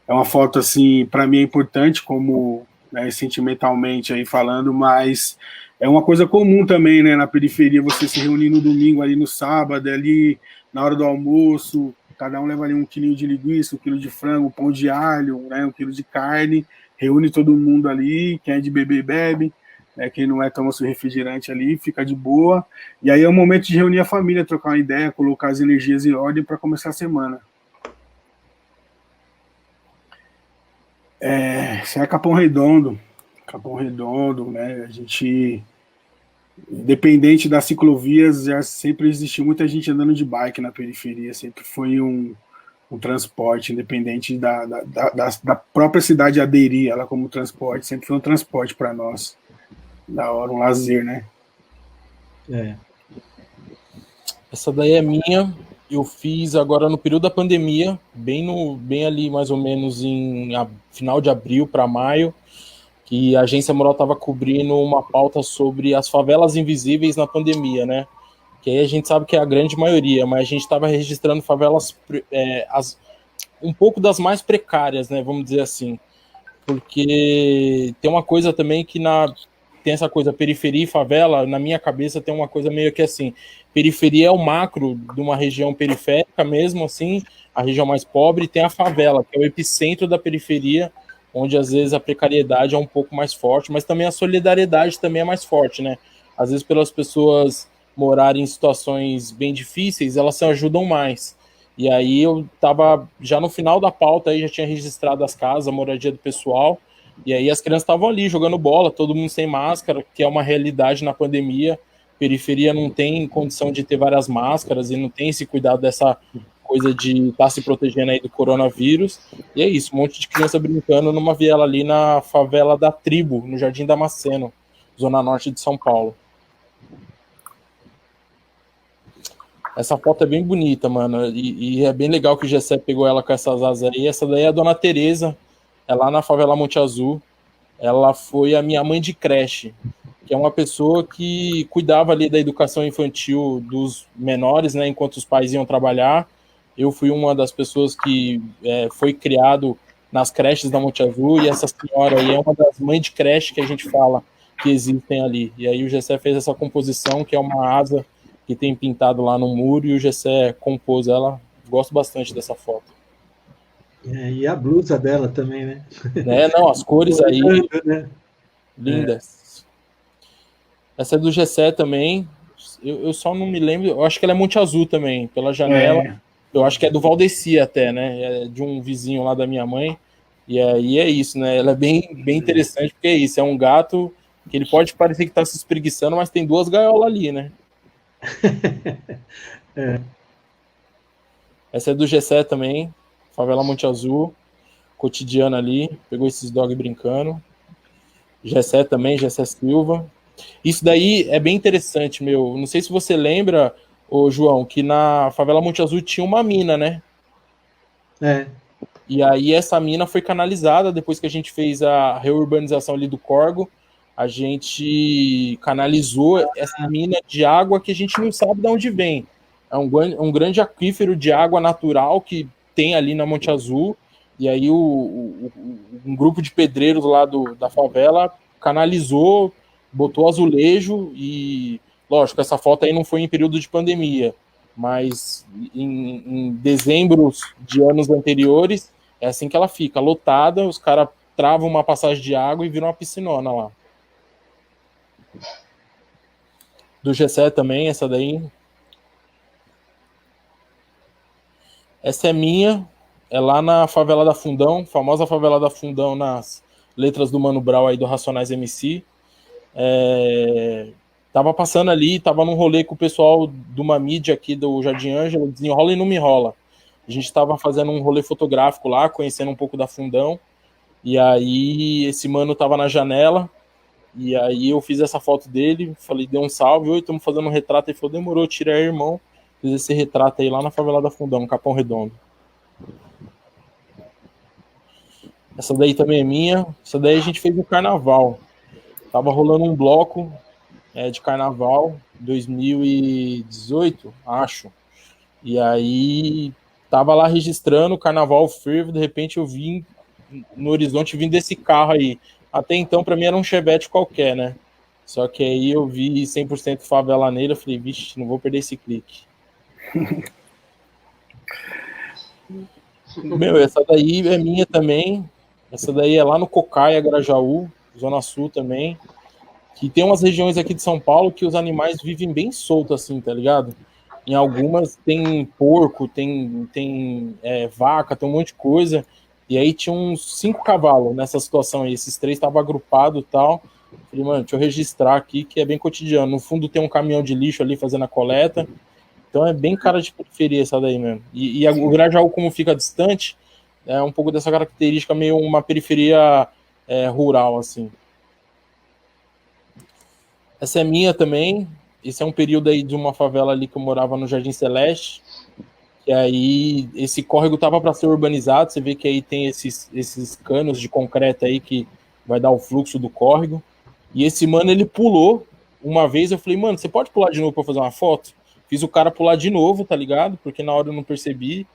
é uma foto, assim, para mim é importante, como, né, sentimentalmente aí falando, mas é uma coisa comum também, né, na periferia, você se reunir no domingo, ali no sábado, ali na hora do almoço, cada um leva ali 1 quilinho de linguiça, 1 quilo de frango, 1 pão de alho, né, 1 quilo de carne, reúne todo mundo ali, quem é de beber, bebe, né, quem não é, toma seu refrigerante ali, fica de boa, e aí é o momento de reunir a família, trocar uma ideia, colocar as energias em ordem para começar a semana. Isso é Capão Redondo, né, a gente, independente das ciclovias, já sempre existiu muita gente andando de bike na periferia, sempre foi um transporte, independente da própria cidade aderir ela como transporte, sempre foi um transporte para nós, da hora, um lazer, né? Essa daí é minha, eu fiz agora no período da pandemia, bem ali mais ou menos em final de abril para maio, que a Agência Mural estava cobrindo uma pauta sobre as favelas invisíveis na pandemia, né? que aí a gente sabe que é a grande maioria, mas a gente estava registrando favelas um pouco das mais precárias, né, vamos dizer assim, porque tem uma coisa também que tem essa coisa periferia e favela, na minha cabeça tem uma coisa meio que assim, periferia é o macro de uma região periférica mesmo, assim, a região mais pobre, e tem a favela, que é o epicentro da periferia, onde às vezes a precariedade é um pouco mais forte, mas também a solidariedade também é mais forte, né? Às vezes pelas pessoas morarem em situações bem difíceis, elas se ajudam mais. E aí eu estava já no final da pauta, aí já tinha registrado as casas, a moradia do pessoal, e aí as crianças estavam ali jogando bola, todo mundo sem máscara, que é uma realidade na pandemia. Periferia não tem condição de ter várias máscaras e não tem esse cuidado dessa coisa de estar se protegendo aí do coronavírus. E é isso, um monte de criança brincando numa viela ali na favela da Tribo, no Jardim Damasceno, zona norte de São Paulo. Essa foto é bem bonita, mano, e é bem legal que o Gessé pegou ela com essas asas aí. Essa daí é a Dona Tereza, é lá na favela Monte Azul. Ela foi a minha mãe de creche, que é uma pessoa que cuidava ali da educação infantil dos menores, né, enquanto os pais iam trabalhar. Eu fui uma das pessoas que foi criado nas creches da Monte Azul, e essa senhora aí é uma das mães de creche que a gente fala que existem ali. E aí o Gessé fez essa composição, que é uma asa que tem pintado lá no muro, e o Gessé compôs ela. Gosto bastante dessa foto. E a blusa dela também, né? Não, as cores aí, né? lindas. Essa é do Gessé também. Eu só não me lembro, eu acho que ela é Monte Azul também, pela janela. Eu acho que é do Valdeci até, né? É de um vizinho lá da minha mãe. E aí é isso, né? Ela é bem interessante, porque é isso, é um gato que ele pode parecer que tá se espreguiçando, mas tem 2 gaiolas ali, né? Essa é do Gessé também, favela Monte Azul, cotidiana ali, pegou esses dogs brincando. Gessé também, Gessé Silva. Isso daí é bem interessante, meu. Não sei se você lembra, ô João, que na favela Monte Azul tinha uma mina, né? E aí essa mina foi canalizada depois que a gente fez a reurbanização ali do Corgo. A gente canalizou essa mina de água que a gente não sabe de onde vem. É um grande aquífero de água natural que tem ali na Monte Azul. E aí um grupo de pedreiros lá da favela canalizou, botou azulejo e, lógico, essa foto aí não foi em período de pandemia, mas em dezembro de anos anteriores, é assim que ela fica, lotada, os caras travam uma passagem de água e viram uma piscinona lá. Do Gessé também, essa daí. Essa é minha, é lá na favela da Fundão, famosa favela da Fundão, nas letras do Mano Brown aí do Racionais MC. Tava passando ali, tava num rolê com o pessoal de uma mídia aqui do Jardim Ângelo, Desenrola e Não Me Rola. A gente tava fazendo um rolê fotográfico lá, conhecendo um pouco da Fundão, e aí esse mano tava na janela, e aí eu fiz essa foto dele, falei, deu um salve, oi, estamos fazendo um retrato, ele falou, demorou, tira aí, irmão. Fiz esse retrato aí lá na favela da Fundão, no Capão Redondo. Essa daí também é minha, essa daí a gente fez no carnaval. Tava rolando um bloco de carnaval, 2018, acho. E aí tava lá registrando o carnaval fervo, de repente eu vi no horizonte vindo desse carro aí. Até então, para mim, era um Chevette qualquer, né? Só que aí eu vi 100% favela nele, eu falei, vixe, não vou perder esse clique. Meu, essa daí é minha também. Essa daí é lá no Cocaia, Grajaú, Zona Sul também. Que tem umas regiões aqui de São Paulo que os animais vivem bem soltos, assim, tá ligado? Em algumas tem porco, tem vaca, tem um monte de coisa. E aí tinha uns 5 cavalos nessa situação aí. Esses 3 estavam agrupados e tal. Falei, mano, deixa eu registrar aqui, que é bem cotidiano. No fundo tem um caminhão de lixo ali fazendo a coleta. Então é bem cara de periferia essa daí mesmo. E o Grajaú, como fica distante, é um pouco dessa característica, meio uma periferia rural, assim. Essa é minha também. Esse é um período aí de uma favela ali que eu morava no Jardim Celeste. E aí esse córrego tava para ser urbanizado. Você vê que aí tem esses canos de concreto aí que vai dar o fluxo do córrego. E esse mano, ele pulou uma vez. Eu falei, mano, você pode pular de novo para fazer uma foto? fiz o cara pular de novo, tá ligado? Porque na hora eu não percebi.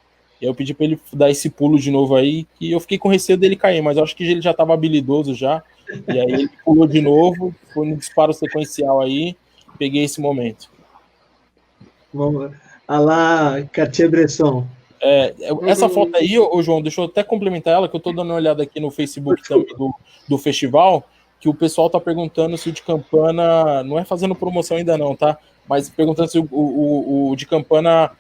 E aí eu pedi pra ele dar esse pulo de novo aí, que eu fiquei com receio dele cair, mas eu acho que ele já tava habilidoso já. E aí ele pulou de novo, foi no disparo sequencial aí, peguei esse momento. Vamos lá. Ah lá, Cartier-Bresson. Essa foto aí, ô João, deixa eu até complementar ela, que eu tô dando uma olhada aqui no Facebook também do festival, que o pessoal tá perguntando se o de Campana, não é fazendo promoção ainda não, tá? Mas perguntando se o de Campana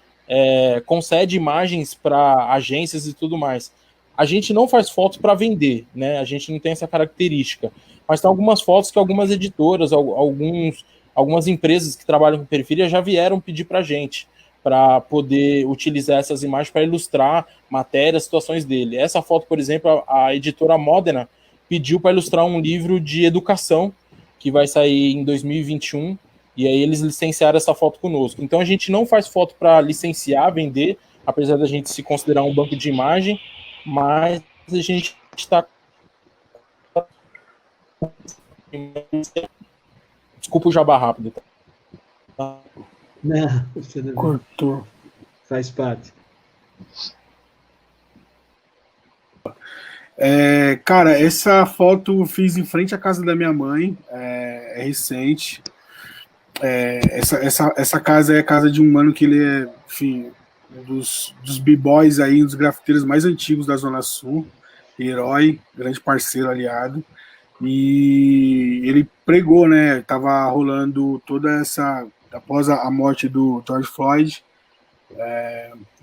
concede imagens para agências e tudo mais. A gente não faz fotos para vender, né? A gente não tem essa característica. Mas tem algumas fotos que algumas editoras, algumas empresas que trabalham com periferia já vieram pedir para a gente, para poder utilizar essas imagens para ilustrar matérias, situações dele. Essa foto, por exemplo, a editora Modena pediu para ilustrar um livro de educação que vai sair em 2021, e aí eles licenciaram essa foto conosco. Então a gente não faz foto para licenciar, vender, apesar da gente se considerar um banco de imagem, mas a gente está... Desculpa o jabá rápido. Tá? Não, cortou. Faz parte. Cara, essa foto eu fiz em frente à casa da minha mãe, é recente. Essa casa é a casa de um mano que ele é, enfim, um dos b-boys aí, um dos grafiteiros mais antigos da Zona Sul, herói, grande parceiro, aliado. E ele pregou, né? Tava rolando toda essa... Após a morte do George Floyd,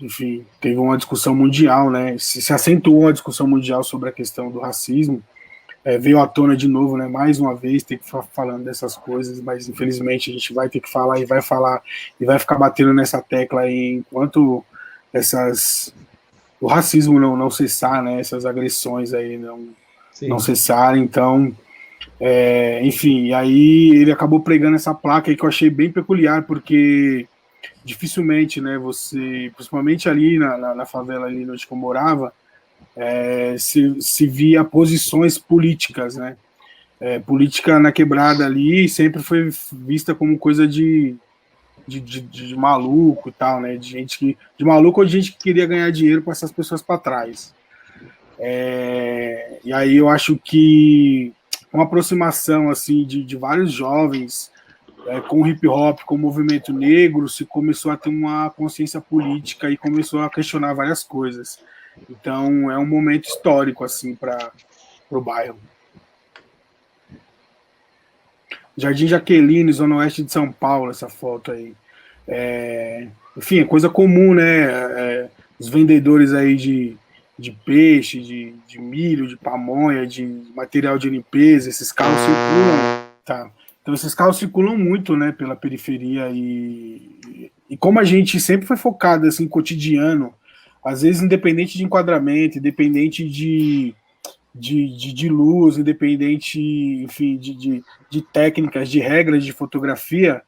enfim, teve uma discussão mundial, né? Se acentuou uma discussão mundial sobre a questão do racismo. Veio à tona de novo, né? Mais uma vez, tem que ficar falando dessas coisas, mas infelizmente a gente vai ter que falar e vai ficar batendo nessa tecla aí enquanto o racismo não cessar, né? Essas agressões aí não cessarem. Então, enfim, e aí ele acabou pregando essa placa aí que eu achei bem peculiar, porque dificilmente, né, você, principalmente ali na favela ali onde eu morava, se via posições políticas, né? Política na quebrada ali sempre foi vista como coisa de maluco e tal, né? De maluco ou de gente que queria ganhar dinheiro com essas pessoas para trás. E aí eu acho que uma aproximação assim de vários jovens com o hip hop, com o movimento negro, se começou a ter uma consciência política e começou a questionar várias coisas. Então é um momento histórico assim para o bairro. Jardim Jaqueline, Zona Oeste de São Paulo, essa foto aí. Enfim, é coisa comum, né? Os vendedores aí de peixe, de milho, de pamonha, de material de limpeza, esses carros circulam, tá? Então esses carros circulam muito, né, pela periferia e como a gente sempre foi focado assim, cotidiano, às vezes independente de enquadramento, independente de luz, independente, enfim, de técnicas, de regras de fotografia,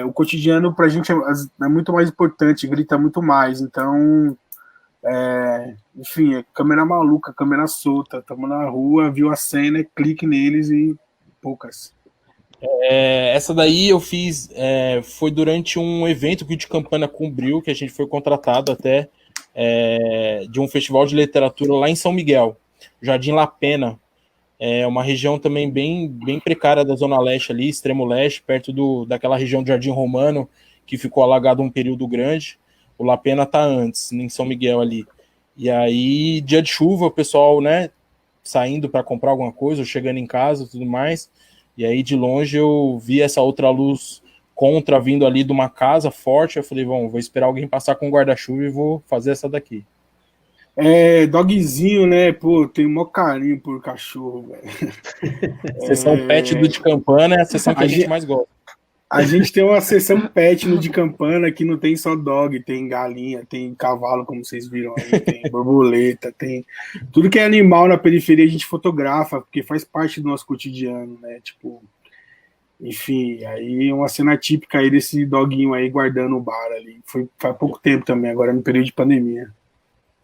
o cotidiano pra gente é muito mais importante, grita muito mais. Então, enfim, câmera maluca, câmera solta, estamos na rua, viu a cena, clique neles e poucas. Essa daí eu fiz, foi durante um evento que o de Campana cobriu, que a gente foi contratado até, de um festival de literatura lá em São Miguel, Jardim La Pena. É uma região também bem precária da Zona Leste ali, extremo leste, perto daquela região do Jardim Romano, que ficou alagado um período grande. O La Pena tá antes, em São Miguel ali. E aí, dia de chuva, o pessoal, né, saindo para comprar alguma coisa, ou chegando em casa e tudo mais. E aí, de longe, eu vi essa outra luz contra vindo ali de uma casa forte. Eu falei, vou esperar alguém passar com guarda-chuva e vou fazer essa daqui. Dogzinho, né? Pô, tem um maior carinho por cachorro, velho. Sessão pet do de Campana é a sessão que a gente mais gosta. A gente tem uma sessão pet no de Campana que não tem só dog, tem galinha, tem cavalo, como vocês viram aí, tem borboleta, tem tudo que é animal na periferia a gente fotografa, porque faz parte do nosso cotidiano, né? Tipo, enfim, aí uma cena típica aí desse doguinho aí guardando o bar ali. Foi faz pouco tempo também, agora no período de pandemia.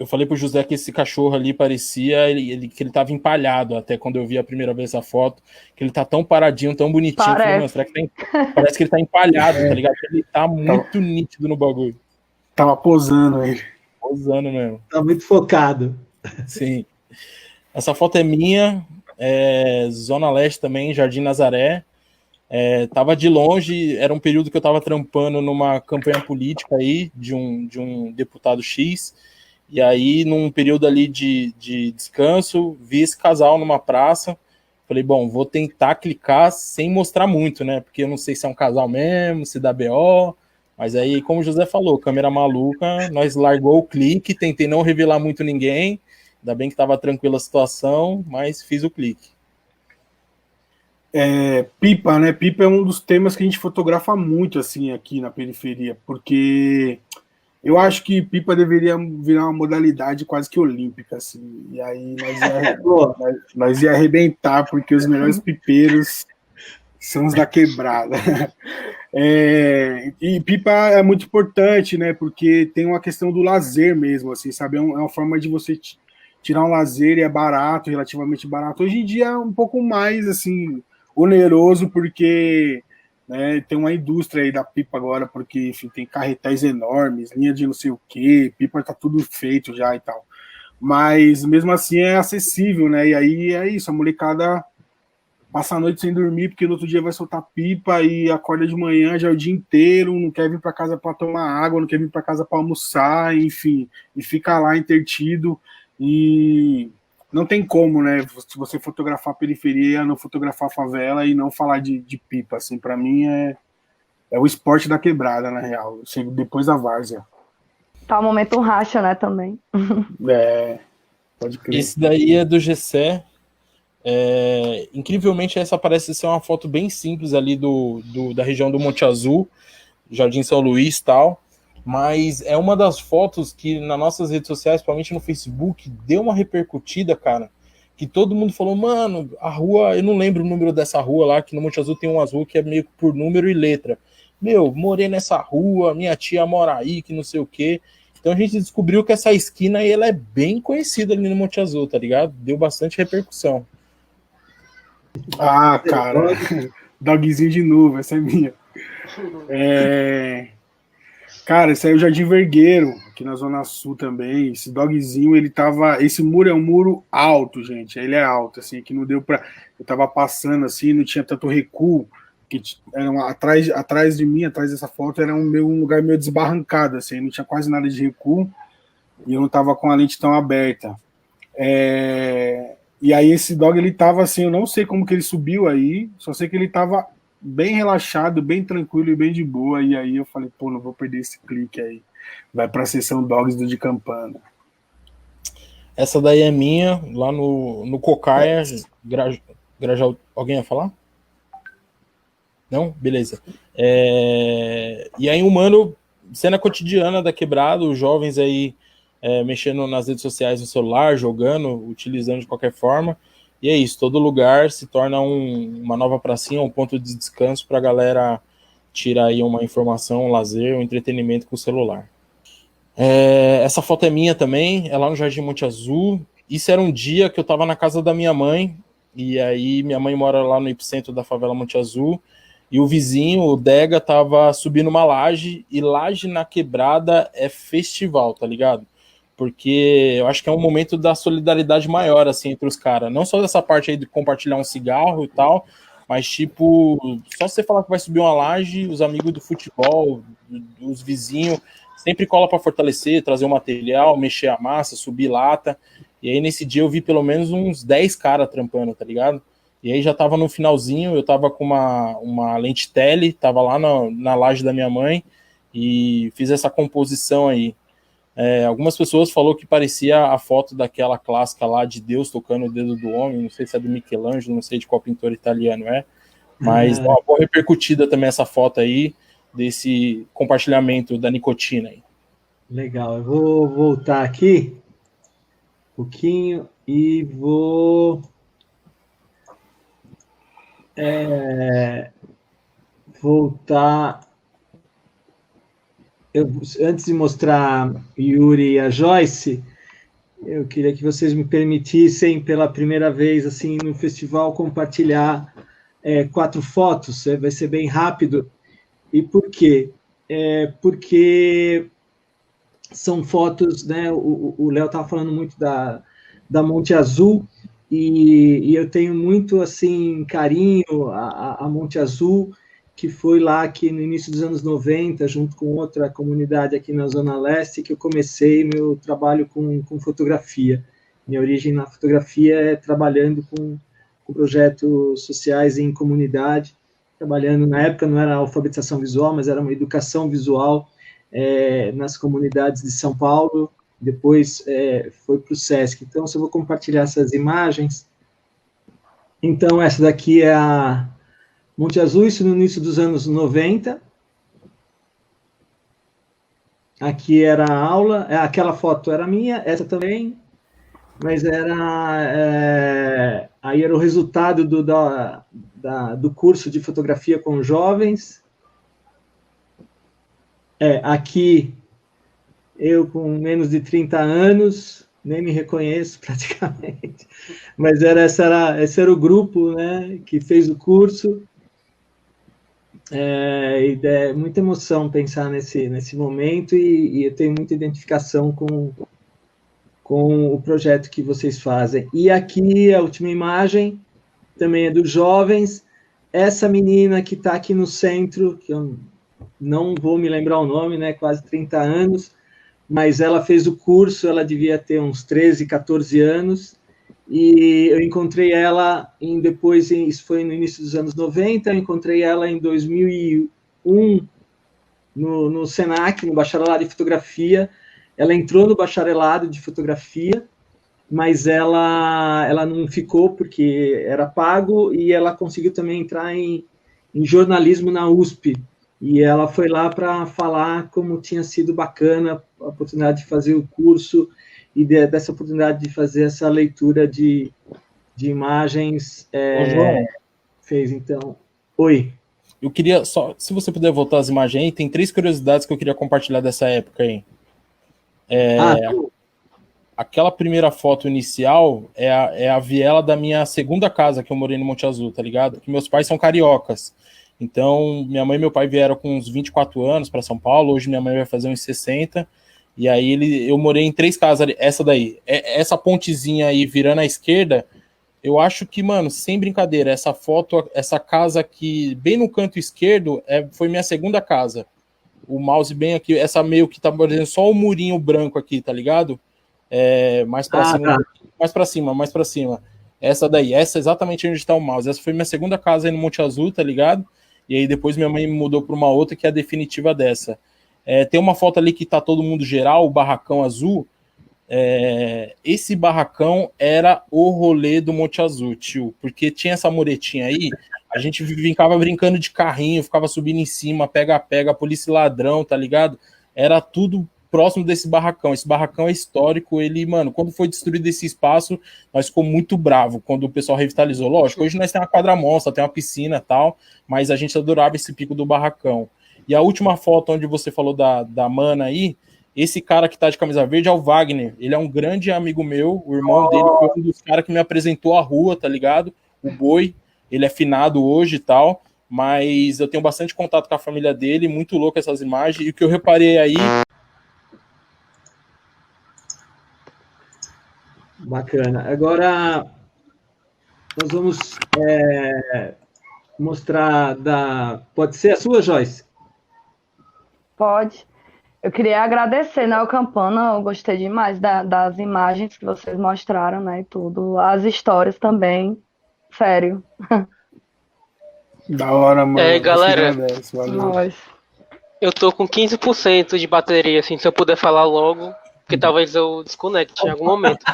Eu falei pro José que esse cachorro ali parecia que ele tava empalhado, até quando eu vi a primeira vez essa foto, que ele tá tão paradinho, tão bonitinho. Parece. Falei, será que parece que ele tá empalhado, tá ligado? Ele tá muito nítido no bagulho. Tava posando ele. Posando mesmo. Tá muito focado. Sim. Essa foto é minha, Zona Leste também, Jardim Nazaré. Tava de longe, era um período que eu tava trampando numa campanha política aí, de um deputado X, e aí num período ali de descanso, vi esse casal numa praça, falei, bom, vou tentar clicar sem mostrar muito, né, porque eu não sei se é um casal mesmo, se dá BO, mas aí, como o José falou, câmera maluca, nós largou o clique, tentei não revelar muito ninguém, ainda bem que tava tranquila a situação, mas fiz o clique. Pipa, né? Pipa é um dos temas que a gente fotografa muito assim aqui na periferia, porque eu acho que pipa deveria virar uma modalidade quase que olímpica, assim. E aí nós ia arrebentar, porque os melhores pipeiros são os da quebrada. E pipa é muito importante, né? Porque tem uma questão do lazer mesmo, assim, sabe? É uma forma de você tirar um lazer e é barato, relativamente barato. Hoje em dia é um pouco mais, assim, oneroso, porque né, tem uma indústria aí da pipa agora, porque enfim, tem carretéis enormes, linha de não sei o que, pipa tá tudo feito já e tal. Mas mesmo assim é acessível, né? E aí é isso, a molecada passa a noite sem dormir, porque no outro dia vai soltar pipa e acorda de manhã já o dia inteiro, não quer vir para casa para tomar água, não quer vir para casa para almoçar, enfim, e fica lá intertido. E não tem como, né? Se você fotografar a periferia, não fotografar a favela e não falar de pipa, assim, para mim é o esporte da quebrada, na real. Eu chego depois da várzea. Tá o momento racha, né, também. Pode crer. Esse daí é do Gessé. Incrivelmente, essa parece ser uma foto bem simples ali da região do Monte Azul, Jardim São Luís e tal. Mas é uma das fotos que nas nossas redes sociais, principalmente no Facebook, deu uma repercutida, cara, que todo mundo falou, mano, a rua, eu não lembro o número dessa rua lá, que no Monte Azul tem uma rua que é meio por número e letra. Meu, morei nessa rua, minha tia mora aí, que não sei o quê. Então a gente descobriu que essa esquina aí, ela é bem conhecida ali no Monte Azul, tá ligado? Deu bastante repercussão. Ah, cara, dogzinho de novo, essa é minha. Cara, esse aí é o Jardim Vergueiro, aqui na Zona Sul também. Esse dogzinho, ele tava. Esse muro é um muro alto, gente. Ele é alto, assim, que não deu pra. Eu tava passando assim, não tinha tanto recuo. Que era atrás de mim, atrás dessa foto, era um lugar meio desbarrancado, assim, não tinha quase nada de recuo. E eu não tava com a lente tão aberta. E aí esse dog, ele tava assim, eu não sei como que ele subiu aí, só sei que ele tava bem relaxado, bem tranquilo e bem de boa, e aí eu falei, pô, não vou perder esse clique aí. Vai pra seção Dogs do de Campana. Essa daí é minha, lá no Cocaia, Grajaú. Alguém ia falar? Não? Beleza. E aí, mano, cena cotidiana da quebrada, os jovens aí mexendo nas redes sociais no celular, jogando, utilizando de qualquer forma. E é isso, todo lugar se torna uma nova pracinha, um ponto de descanso para a galera tirar aí uma informação, um lazer, um entretenimento com o celular. Essa foto é minha também, é lá no Jardim Monte Azul. Isso era um dia que eu estava na casa da minha mãe, e aí minha mãe mora lá no epicentro da favela Monte Azul, e o vizinho, o Dega, tava subindo uma laje, e laje na quebrada é festival, tá ligado? Porque eu acho que é um momento da solidariedade maior, assim, entre os caras. Não só dessa parte aí de compartilhar um cigarro e tal, mas, tipo, só você falar que vai subir uma laje, os amigos do futebol, os vizinhos, sempre cola para fortalecer, trazer um material, mexer a massa, subir lata. E aí, nesse dia, eu vi pelo menos uns 10 caras trampando, tá ligado? E aí já tava no finalzinho, eu tava com uma lente tele, tava lá na laje da minha mãe, e fiz essa composição aí. Algumas pessoas falaram que parecia a foto daquela clássica lá de Deus tocando o dedo do homem, não sei se é do Michelangelo, não sei de qual pintor italiano mas dá uma boa repercutida também essa foto aí, desse compartilhamento da nicotina aí. Legal, eu vou voltar aqui um pouquinho e vou voltar. Antes de mostrar Yuri e a Joyce, Eu queria que vocês me permitissem, pela primeira vez, assim, no festival, compartilhar 4 fotos. Vai ser bem rápido. E por quê? Porque são fotos, né? O Léo estava falando muito da Monte Azul, e eu tenho muito, assim, carinho a Monte Azul, que foi lá que no início dos anos 90, junto com outra comunidade aqui na Zona Leste, que eu comecei meu trabalho com fotografia. Minha origem na fotografia é trabalhando com projetos sociais em comunidade, trabalhando, na época não era alfabetização visual, mas era uma educação visual nas comunidades de São Paulo, depois foi para o SESC. Então, se eu vou compartilhar essas imagens, então essa daqui é a Monte Azul, isso no início dos anos 90. Aqui era a aula, aquela foto era minha, essa também, mas aí era o resultado do curso de fotografia com jovens. Aqui, eu com menos de 30 anos, nem me reconheço praticamente, mas esse era o grupo, né, que fez o curso. E é muita emoção pensar nesse momento, e eu tenho muita identificação com o projeto que vocês fazem. E aqui, a última imagem, também é dos jovens. Essa menina que está aqui no centro, que eu não vou me lembrar o nome, né, quase 30 anos, mas ela fez o curso, ela devia ter uns 13, 14 anos, e eu encontrei ela isso foi no início dos anos 90, eu encontrei ela em 2001, no SENAC, no bacharelado de fotografia. Ela entrou no bacharelado de fotografia, mas ela não ficou porque era pago, e ela conseguiu também entrar em jornalismo na USP, e ela foi lá para falar como tinha sido bacana a oportunidade de fazer o curso, e dessa oportunidade de fazer essa leitura de imagens. João, fez, então. Oi. eu queria só, se você puder voltar as imagens aí, tem 3 curiosidades que eu queria compartilhar dessa época aí. Aquela primeira foto inicial é a viela da minha segunda casa, que eu morei no Monte Azul, tá ligado? Que meus pais são cariocas. Então, minha mãe e meu pai vieram com uns 24 anos para São Paulo, hoje minha mãe vai fazer uns 60, e aí eu morei em 3 casas, essa daí. Essa pontezinha aí virando à esquerda, eu acho que, mano, sem brincadeira, essa foto, essa casa aqui, bem no canto esquerdo, foi minha segunda casa. O mouse bem aqui, essa meio que tá parecendo só o murinho branco aqui, tá ligado? Mais pra cima, tá. mais pra cima. Essa daí, essa é exatamente onde está o mouse. Essa foi minha segunda casa aí no Monte Azul, tá ligado? E aí depois minha mãe me mudou para uma outra, que é a definitiva dessa. Tem uma foto ali que tá todo mundo geral, o barracão azul. Esse barracão era o rolê do Monte Azul, tio, porque tinha essa muretinha aí, a gente ficava brincando de carrinho, ficava subindo em cima, pega-pega, polícia e ladrão, tá ligado? Era tudo próximo desse barracão. Esse barracão é histórico, ele, mano, quando foi destruído esse espaço, nós ficamos muito bravo quando o pessoal revitalizou. Lógico, hoje nós temos uma quadra monstra, tem uma piscina e tal, mas a gente adorava esse pico do barracão. E a última foto onde você falou da mana aí, esse cara que tá de camisa verde é o Wagner. Ele é um grande amigo meu, o irmão dele foi um dos caras que me apresentou a rua, tá ligado? O Boi, ele é finado hoje e tal, mas eu tenho bastante contato com a família dele, muito louco essas imagens, e o que eu reparei aí... Bacana. Agora, nós vamos mostrar Pode ser a sua, Joyce? Pode. Eu queria agradecer, né, o Campana, eu gostei demais das imagens que vocês mostraram, né, e tudo. As histórias também, sério. Da hora, mano. Galera, Nós. eu tô com 15% de bateria, assim, se eu puder falar logo, porque talvez eu desconecte em algum momento.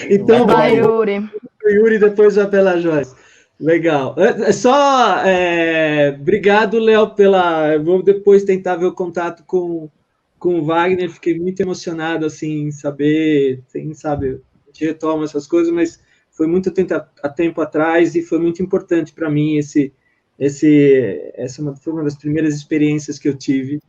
Então, vai, Yuri. Yuri, depois vai pela Joyce. Legal. Obrigado, Léo, eu vou depois tentar ver o contato com o Wagner, fiquei muito emocionado, assim, em saber, sabe, a gente retoma essas coisas, mas foi muito tempo atrás e foi muito importante para mim essa foi uma das primeiras experiências que eu tive.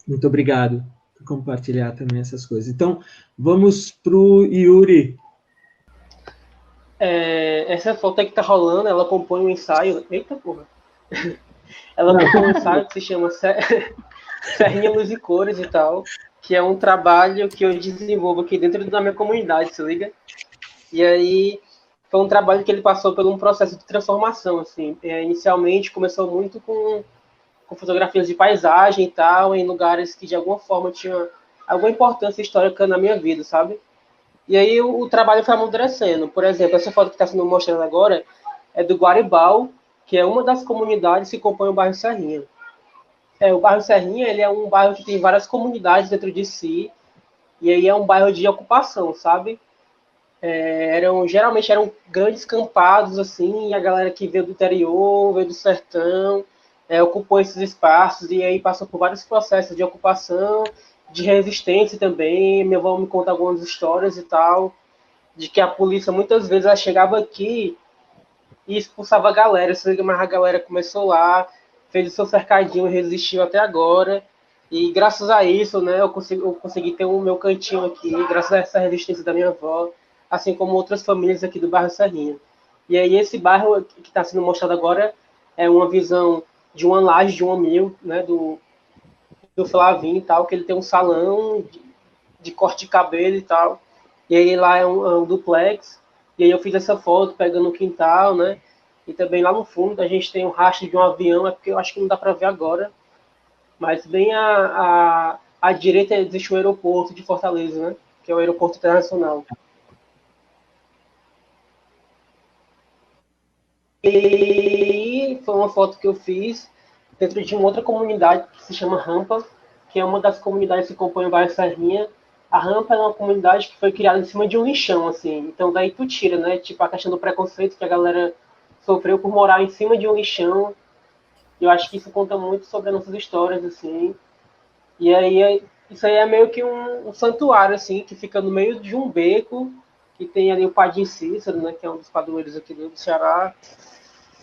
Muito obrigado. compartilhar também essas coisas. Então, vamos para o Yuri. Essa foto aí que tá rolando, ela compõe um ensaio. Eita porra! Ela compõe um ensaio que se chama Serrinha, Luz e Cores e tal, que é um trabalho que eu desenvolvo aqui dentro da minha comunidade, se liga? E aí foi um trabalho que ele passou por um processo de transformação, assim. Inicialmente começou muito com fotografias de paisagem e tal, em lugares que de alguma forma tinham alguma importância histórica na minha vida, sabe? E aí o trabalho foi amadurecendo. Por exemplo, essa foto que está sendo mostrada agora é do Guaribal, que é uma das comunidades que compõem o bairro Serrinha. O bairro Serrinha, ele é um bairro que tem várias comunidades dentro de si, e aí é um bairro de ocupação, sabe? Geralmente eram grandes campados, assim, e a galera que veio do interior, veio do sertão, ocupou esses espaços, e aí passou por vários processos de ocupação, de resistência também. Meu avô me conta algumas histórias e tal, de que a polícia muitas vezes ela chegava aqui e expulsava a galera, mas a galera começou lá, fez o seu cercadinho e resistiu até agora. E graças a isso, né, eu consegui ter o meu cantinho aqui, graças a essa resistência da minha avó, assim como outras famílias aqui do bairro Serrinha. E aí esse bairro que está sendo mostrado agora é uma visão de uma laje de um amigo, né, do Flavinho e tal, que ele tem um salão de corte de cabelo e tal. E aí lá é um duplex. E aí eu fiz essa foto pegando o quintal, né? E também lá no fundo a gente tem um rastro de um avião, é porque eu acho que não dá para ver agora. Mas bem à direita existe o aeroporto de Fortaleza, né? Que é o aeroporto internacional. E foi uma foto que eu fiz dentro de uma outra comunidade que se chama Rampa, que é uma das comunidades que compõem o bairro Serrinha. A Rampa é uma comunidade que foi criada em cima de um lixão, assim. Então daí tu tira, né? Tipo a questão do preconceito que a galera sofreu por morar em cima de um lixão. E eu acho que isso conta muito sobre as nossas histórias, assim. E aí isso aí é meio que um santuário, assim, que fica no meio de um beco, que tem ali o Padim Cícero, né? Que é um dos padroeiros aqui do Ceará.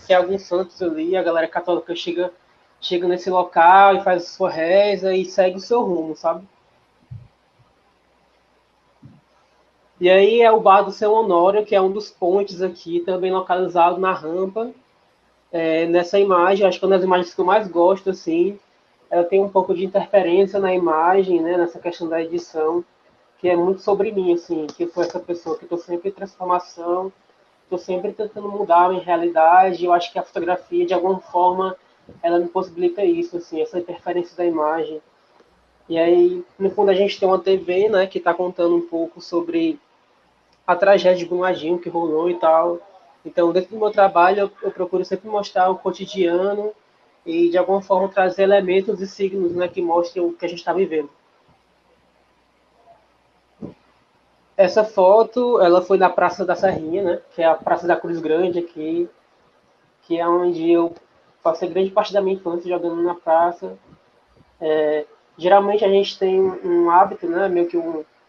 Que é alguns santos ali, a galera católica chega nesse local e faz a sua reza e segue o seu rumo, sabe? E aí é o bar do Seu Honório, que é um dos pontes aqui, também localizado na Rampa. Nessa imagem, acho que é uma das imagens que eu mais gosto, assim. Ela tem um pouco de interferência na imagem, né, nessa questão da edição, que é muito sobre mim, assim, que eu sou essa pessoa que estou sempre em transformação, estou sempre tentando mudar a minha realidade. Eu acho que a fotografia, de alguma forma, ela me possibilita isso, assim, essa interferência da imagem. E aí, no fundo, a gente tem uma TV, né, que está contando um pouco sobre a tragédia de Brumadinho que rolou e tal. Então, dentro do meu trabalho, eu procuro sempre mostrar o cotidiano e, de alguma forma, trazer elementos e signos, né, que mostrem o que a gente está vivendo. Essa foto, ela foi na Praça da Serrinha, né, que é a Praça da Cruz Grande aqui, que é onde eu passei grande parte da minha infância jogando na praça. Geralmente a gente tem um hábito, né, meio que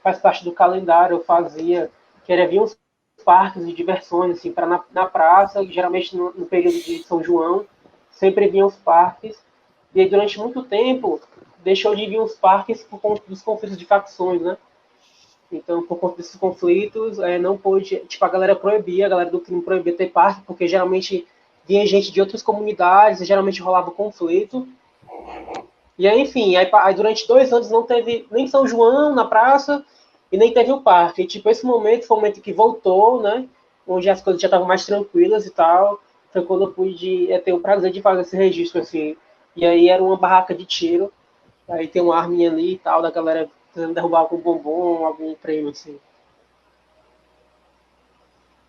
faz parte do calendário, eu fazia, que era vir uns parques de diversões, assim, para na praça, geralmente no período de São João, sempre vinham os parques, e aí, durante muito tempo deixou de vir os parques por conta dos conflitos de facções, né? Então, por conta desses conflitos, não pôde, tipo, a galera do crime proibia ter parque, porque geralmente vinha gente de outras comunidades, e geralmente rolava conflito. E aí, enfim, aí durante 2 anos não teve nem São João na praça e nem teve o parque. E, tipo, esse momento foi o momento que voltou, né? Onde as coisas já estavam mais tranquilas e tal. Foi quando eu pude ter o prazer de fazer esse registro, assim. E aí era uma barraca de tiro. Aí tem uma arminha ali e tal, da galera tentando derrubar algum bombom, algum prêmio, assim.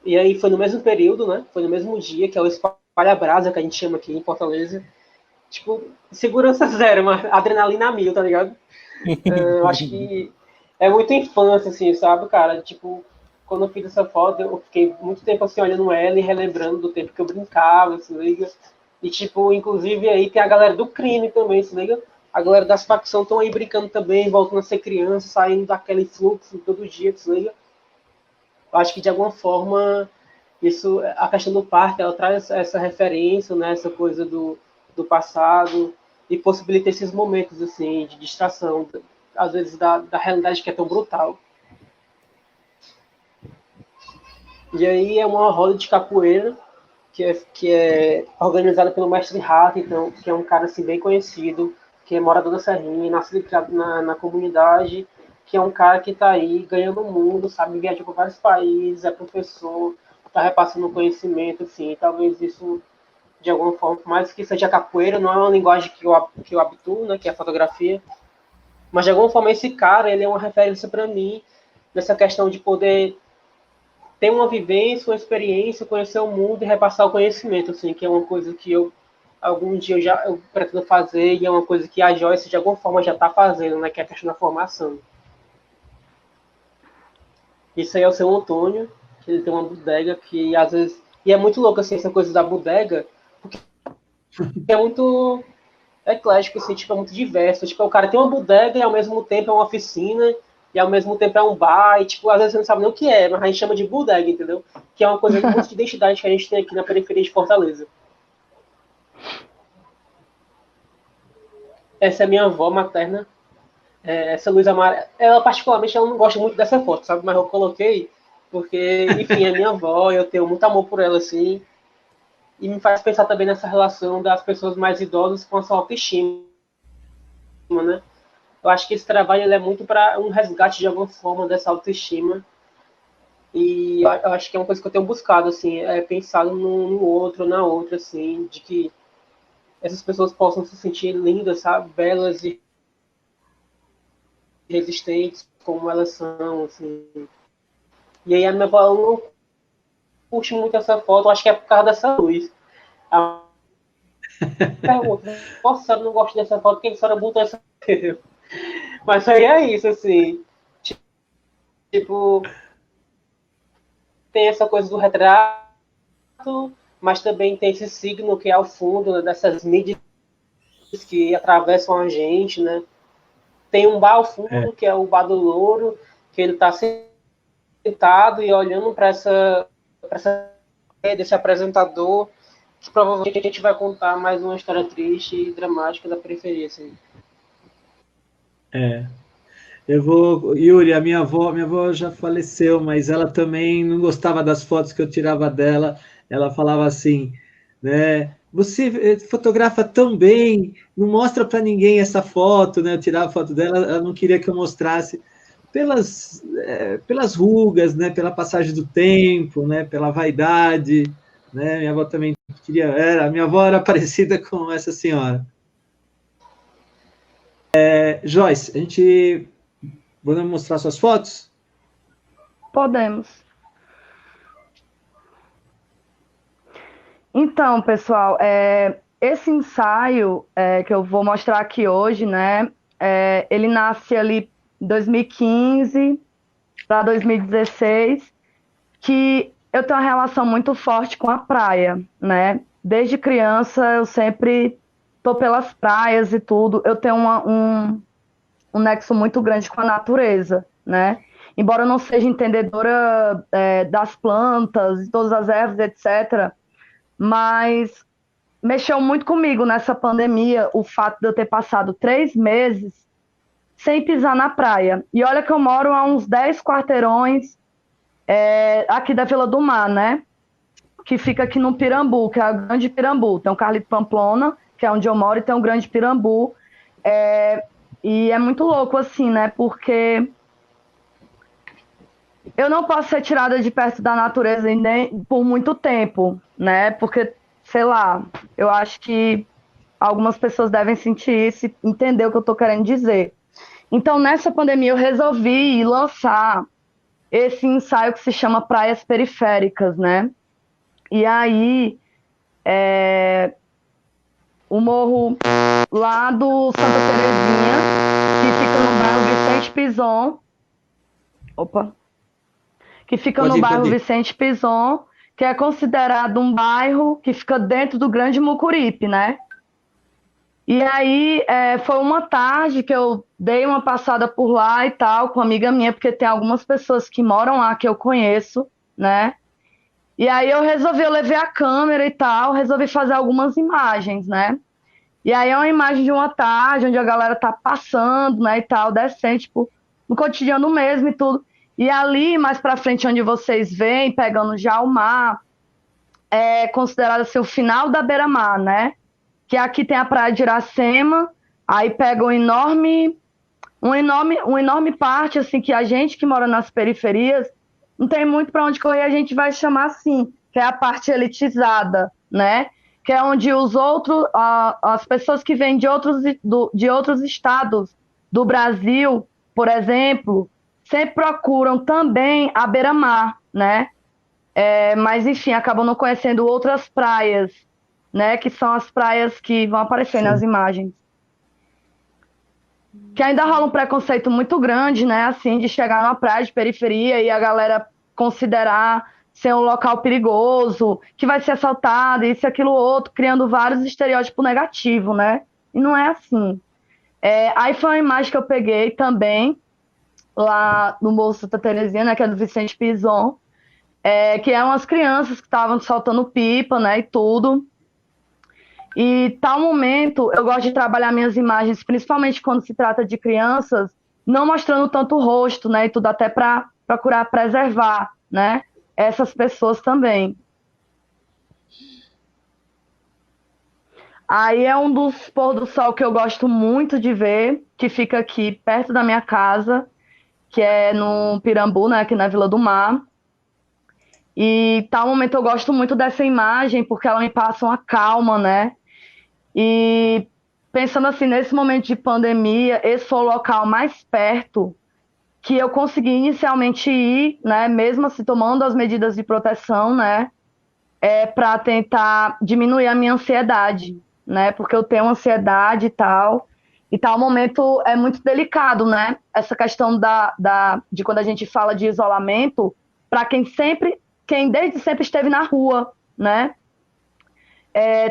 E aí foi no mesmo período, né? Foi no mesmo dia, que é o espalha-brasa, que a gente chama aqui em Fortaleza. Tipo, segurança zero, mas adrenalina mil, tá ligado? Eu acho que é muita infância, assim, sabe, cara? Tipo, quando eu fiz essa foto, eu fiquei muito tempo assim, olhando ela e relembrando do tempo que eu brincava, se liga? E, tipo, inclusive aí tem a galera do crime também, se liga? A galera das facções estão aí brincando também, voltando a ser criança, saindo daquele fluxo todo dia, se liga? Eu acho que, de alguma forma, isso, a questão do parque, ela traz essa referência, né? Essa coisa do passado, e possibilita esses momentos assim de distração, às vezes, da realidade que é tão brutal. E aí é uma roda de capoeira que é organizada pelo mestre Rato, então, que é um cara assim, bem conhecido, que é morador da Serrinha, nascido na comunidade, que é um cara que está aí ganhando o mundo, sabe, viaja por vários países, é professor, está repassando conhecimento, assim, talvez isso, de alguma forma, por mais que seja capoeira, não é uma linguagem que eu habituo, né, que é a fotografia, mas de alguma forma esse cara, ele é uma referência para mim, nessa questão de poder ter uma vivência, uma experiência, conhecer o mundo e repassar o conhecimento, assim, que é uma coisa que algum dia eu pretendo fazer e é uma coisa que a Joyce de alguma forma já está fazendo, né, que é a questão da formação. Isso aí é o seu Antônio, que ele tem uma bodega que às vezes... E é muito louco, assim, essa coisa da bodega, porque é muito eclético, assim, tipo, é muito diverso. Tipo, o cara tem uma bodega e ao mesmo tempo é uma oficina e ao mesmo tempo é um bar, e tipo, às vezes você não sabe nem o que é, mas a gente chama de bodega, entendeu? Que é uma coisa muito de identidade que a gente tem aqui na periferia de Fortaleza. Essa é a minha avó materna, essa luz amarela. Ela, particularmente, ela não gosta muito dessa foto, sabe? Mas eu coloquei porque, enfim, é minha avó, eu tenho muito amor por ela, assim, e me faz pensar também nessa relação das pessoas mais idosas com a sua autoestima, né? Eu acho que esse trabalho ele é muito para um resgate de alguma forma dessa autoestima. E eu acho que é uma coisa que eu tenho buscado, assim, é pensar no outro, na outra, assim, de que essas pessoas possam se sentir lindas, sabe? Belas e resistentes, como elas são, assim. E aí a minha avó não curte muito essa foto, eu acho que é por causa dessa luz. A pergunta, nossa, a senhora não gosta dessa foto, por que a senhora botou essa? Mas aí é isso, assim. Tipo, tem essa coisa do retrato, mas também tem esse signo que é ao fundo, né, dessas mídias que atravessam a gente, né? Tem um bar ao fundo, que é o Bar do Louro, que ele está sentado e olhando para essa desse apresentador, que provavelmente a gente vai contar mais uma história triste e dramática da periferia, assim. Eu vou, Yuri, a minha avó já faleceu, mas ela também não gostava das fotos que eu tirava dela. Ela falava assim, né? Você fotografa tão bem, não mostra para ninguém essa foto, né? Eu tirava a foto dela, ela não queria que eu mostrasse pelas rugas, né? Pela passagem do tempo, né? Pela vaidade, né? Minha avó também queria, a minha avó era parecida com essa senhora. Joyce, a gente podemos mostrar suas fotos? Podemos. Então, pessoal, esse ensaio que eu vou mostrar aqui hoje, né? Ele nasce ali em 2015 para 2016, que eu tenho uma relação muito forte com a praia, né? Desde criança eu sempre tô pelas praias e tudo. Eu tenho um nexo muito grande com a natureza, né? Embora eu não seja entendedora das plantas, de todas as ervas, etc., mas mexeu muito comigo nessa pandemia o fato de eu ter passado 3 meses sem pisar na praia. E olha que eu moro a uns 10 quarteirões aqui da Vila do Mar, né? Que fica aqui no Pirambu, que é o Grande Pirambu. Tem o Carlito Pamplona, que é onde eu moro, e tem o Grande Pirambu. E é muito louco, assim, né? Porque eu não posso ser tirada de perto da natureza nem por muito tempo, né? Porque, sei lá, eu acho que algumas pessoas devem sentir isso e entender o que eu tô querendo dizer. Então, nessa pandemia, eu resolvi lançar esse ensaio que se chama Praias Periféricas, né? E aí, o morro lá do Santa Terezinha, que fica no bairro Vicente Pison. Que fica no bairro Vicente Pison, que é considerado um bairro que fica dentro do Grande Mucuripe, né? E aí foi uma tarde que eu dei uma passada por lá e tal, com uma amiga minha, porque tem algumas pessoas que moram lá que eu conheço, né? E aí eu levei a câmera e tal, resolvi fazer algumas imagens, né? E aí é uma imagem de uma tarde, onde a galera tá passando, né, e tal, descendo, tipo, no cotidiano mesmo e tudo. E ali, mais pra frente, onde vocês veem, pegando já o mar, é considerado assim, o final da beira-mar, né? Que aqui tem a praia de Iracema, aí pega uma enorme parte, assim, que a gente que mora nas periferias não tem muito para onde correr, a gente vai chamar assim, que é a parte elitizada, né? Que é onde os outros, as pessoas que vêm de outros estados do Brasil, por exemplo, sempre procuram também a beira-mar, né? Mas, enfim, acabam não conhecendo outras praias, né? Que são as praias que vão aparecer nas Sim. imagens. Que ainda rola um preconceito muito grande, né? Assim, de chegar numa praia de periferia e a galera considerar ser um local perigoso, que vai ser assaltado, isso, aquilo, outro, criando vários estereótipos negativos, né? E não é assim. Aí foi uma imagem que eu peguei também, lá no Morro Santa Terezinha, né? Que é do Vicente Pison, que é umas crianças que estavam soltando pipa, né? E tudo. E tal momento, eu gosto de trabalhar minhas imagens, principalmente quando se trata de crianças, não mostrando tanto o rosto, né? E tudo até para procurar preservar, né? Essas pessoas também. Aí é um dos pôr do sol que eu gosto muito de ver, que fica aqui perto da minha casa, que é no Pirambu, né? Aqui na Vila do Mar. E tal momento eu gosto muito dessa imagem, porque ela me passa uma calma, né? E pensando assim, nesse momento de pandemia, esse foi o local mais perto que eu consegui inicialmente ir, né, mesmo assim tomando as medidas de proteção, né, para tentar diminuir a minha ansiedade, né, porque eu tenho ansiedade e tal momento é muito delicado, né, essa questão de quando a gente fala de isolamento, para quem desde sempre esteve na rua, né,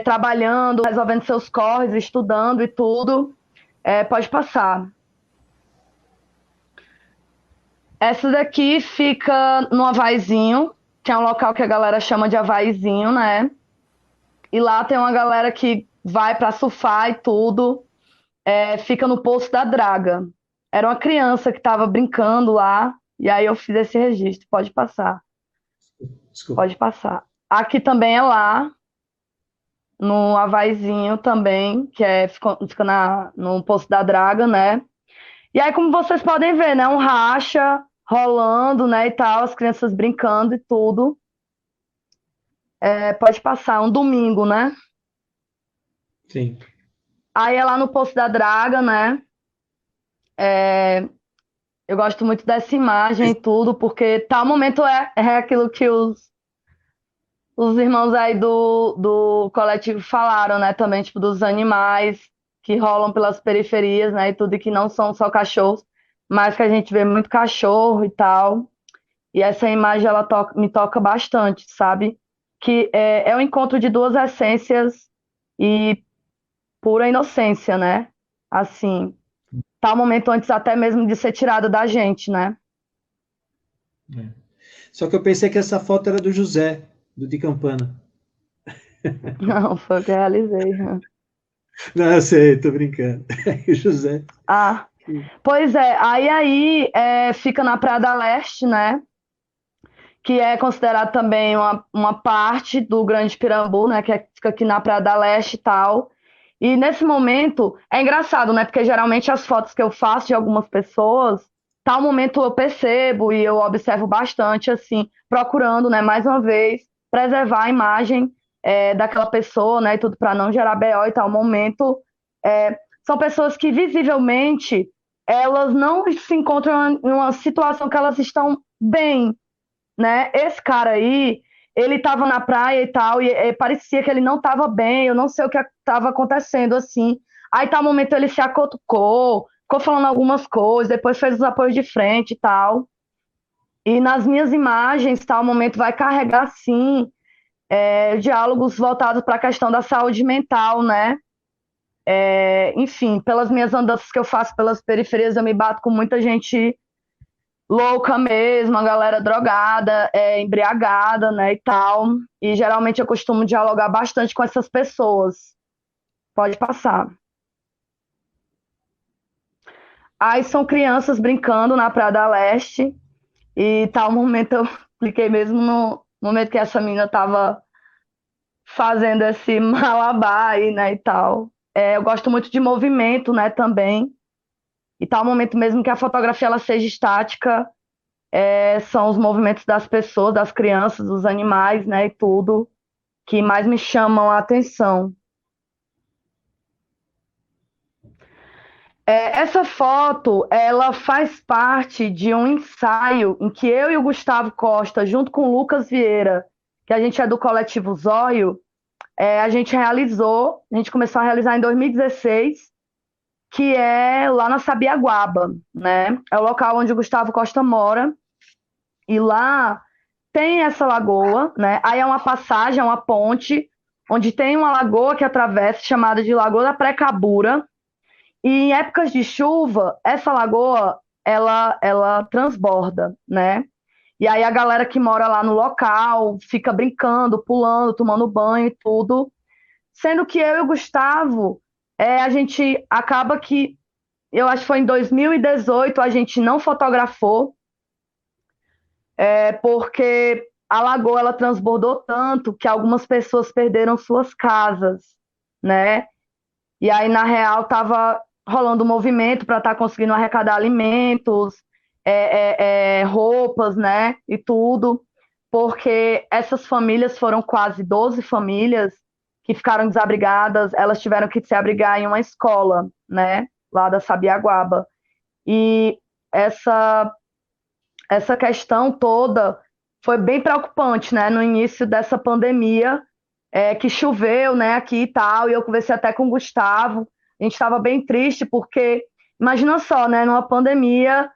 trabalhando, resolvendo seus corres, estudando e tudo, pode passar. Essa daqui fica no Havaizinho, que é um local que a galera chama de Havaizinho, né? E lá tem uma galera que vai para surfar e tudo, fica no Poço da Draga. Era uma criança que estava brincando lá, e aí eu fiz esse registro. Pode passar, Desculpa. pode passar. Aqui também é lá, no Havaizinho também, fica no Poço da Draga, né? E aí, como vocês podem ver, né? Um racha rolando, né? E tal, as crianças brincando e tudo. Pode passar, um domingo, né? Sim. Aí é lá no Poço da Draga, né? Eu gosto muito dessa imagem e tudo, porque tal momento é aquilo que os irmãos aí do coletivo falaram, né? Também, tipo, dos animais que rolam pelas periferias, né? E tudo, e que não são só cachorros, mas que a gente vê muito cachorro e tal. E essa imagem, ela me toca bastante, sabe? Que é o encontro de duas essências e pura inocência, né? Assim, tal momento antes até mesmo de ser tirado da gente, né? Só que eu pensei que essa foto era do José, do Di Campana. Não, foi o que eu realizei. Não, eu sei, tô brincando. José. Ah, pois é, aí fica na Praia da Leste, né? Que é considerado também uma parte do Grande Pirambu, né? Fica aqui na Praia da Leste e tal. E nesse momento é engraçado, né? Porque geralmente as fotos que eu faço de algumas pessoas, tal momento eu percebo e eu observo bastante, assim, procurando, né? Mais uma vez, preservar a imagem daquela pessoa, né? E tudo para não gerar BO e tal momento. São pessoas que visivelmente elas não se encontram em uma situação que elas estão bem, né? Esse cara aí, ele estava na praia e tal, e parecia que ele não estava bem, eu não sei o que estava acontecendo, assim. Aí, tal momento, ele se acotucou, ficou falando algumas coisas, depois fez os apoios de frente e tal. E nas minhas imagens, tal momento vai carregar, sim, diálogos voltados para a questão da saúde mental, né? Enfim, pelas minhas andanças que eu faço pelas periferias, eu me bato com muita gente louca mesmo, a galera drogada, embriagada, né, e tal. E geralmente eu costumo dialogar bastante com essas pessoas, Pode passar. Aí são crianças brincando na Praia da Leste. E tal momento eu cliquei mesmo no momento que essa menina estava fazendo esse malabar aí, né, e tal. Eu gosto muito de movimento, né, também. E tal momento mesmo que a fotografia ela seja estática, são os movimentos das pessoas, das crianças, dos animais, né, e tudo, que mais me chamam a atenção. Essa foto, ela faz parte de um ensaio em que eu e o Gustavo Costa, junto com o Lucas Vieira, que a gente é do Coletivo Zóio, a gente começou a realizar em 2016, que é lá na Sabiaguaba, né? É o local onde o Gustavo Costa mora, e lá tem essa lagoa, né? Aí é uma passagem, é uma ponte, onde tem uma lagoa que atravessa, chamada de Lagoa da Precabura. E em épocas de chuva, essa lagoa, ela transborda, né? E aí a galera que mora lá no local fica brincando, pulando, tomando banho e tudo. Sendo que eu e o Gustavo, a gente acaba que, eu acho que foi em 2018, a gente não fotografou, porque a lagoa ela transbordou tanto que algumas pessoas perderam suas casas, né? E aí, na real, estava rolando um movimento para estar conseguindo arrecadar alimentos, roupas, né? E tudo, porque essas famílias foram quase 12 famílias que ficaram desabrigadas, elas tiveram que se abrigar em uma escola, né? Lá da Sabiaguaba. E essa questão toda foi bem preocupante, né? No início dessa pandemia, que choveu, né, aqui e tal, e eu conversei até com o Gustavo, a gente estava bem triste, porque, imagina só, né, numa pandemia,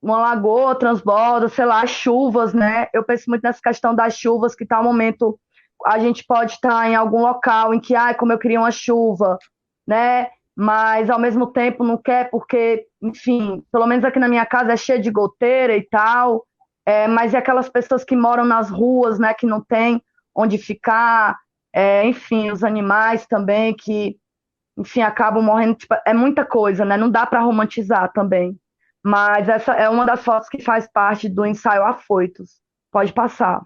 uma lagoa transborda, sei lá, chuvas, né, eu penso muito nessa questão das chuvas, que tal momento a gente pode estar em algum local em que, como eu queria uma chuva, né, mas ao mesmo tempo não quer, porque, enfim, pelo menos aqui na minha casa é cheia de goteira e tal, mas e aquelas pessoas que moram nas ruas, né, que não tem onde ficar, enfim, os animais também que, enfim, acabam morrendo, tipo, é muita coisa, né, não dá para romantizar também, mas essa é uma das fotos que faz parte do ensaio Afoitos, pode passar.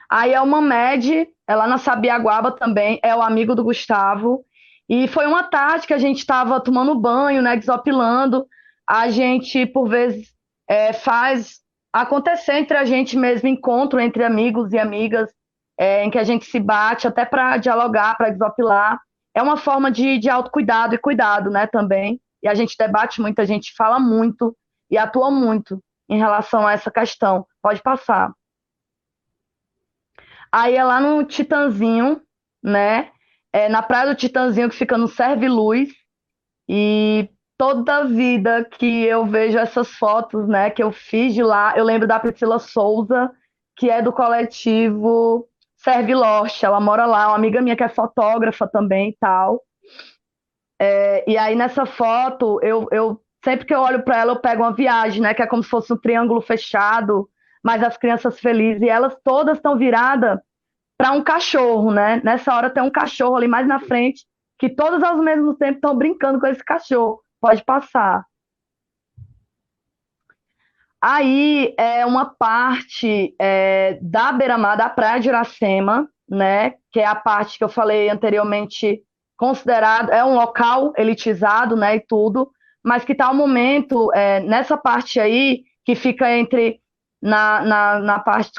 Aí é uma MED, é lá na Sabiaguaba também, é o amigo do Gustavo, e foi uma tarde que a gente estava tomando banho, né, desopilando, a gente, por vezes, faz acontecer entre a gente mesmo, encontro entre amigos e amigas, em que a gente se bate até para dialogar, para desopilar. É uma forma de autocuidado e cuidado, né, também. E a gente debate muito, a gente fala muito e atua muito em relação a essa questão. Pode passar. Aí é lá no Titanzinho, né? Na Praia do Titanzinho, que fica no Serviluz. E toda vida que eu vejo essas fotos, né, que eu fiz de lá, eu lembro da Priscila Souza, que é do coletivo Serviloche, ela mora lá, uma amiga minha que é fotógrafa também e tal. E aí nessa foto, eu sempre que eu olho para ela, eu pego uma viagem, né, que é como se fosse um triângulo fechado, mas as crianças felizes, e elas todas estão viradas para um cachorro, né? Nessa hora tem um cachorro ali mais na frente, que todos ao mesmo tempo estão brincando com esse cachorro. Pode passar. Aí é uma parte da beira-mar da Praia de Iracema, né? Que é a parte que eu falei anteriormente, considerado, é um local elitizado, né? E tudo, mas que está um momento nessa parte aí, que fica entre na parte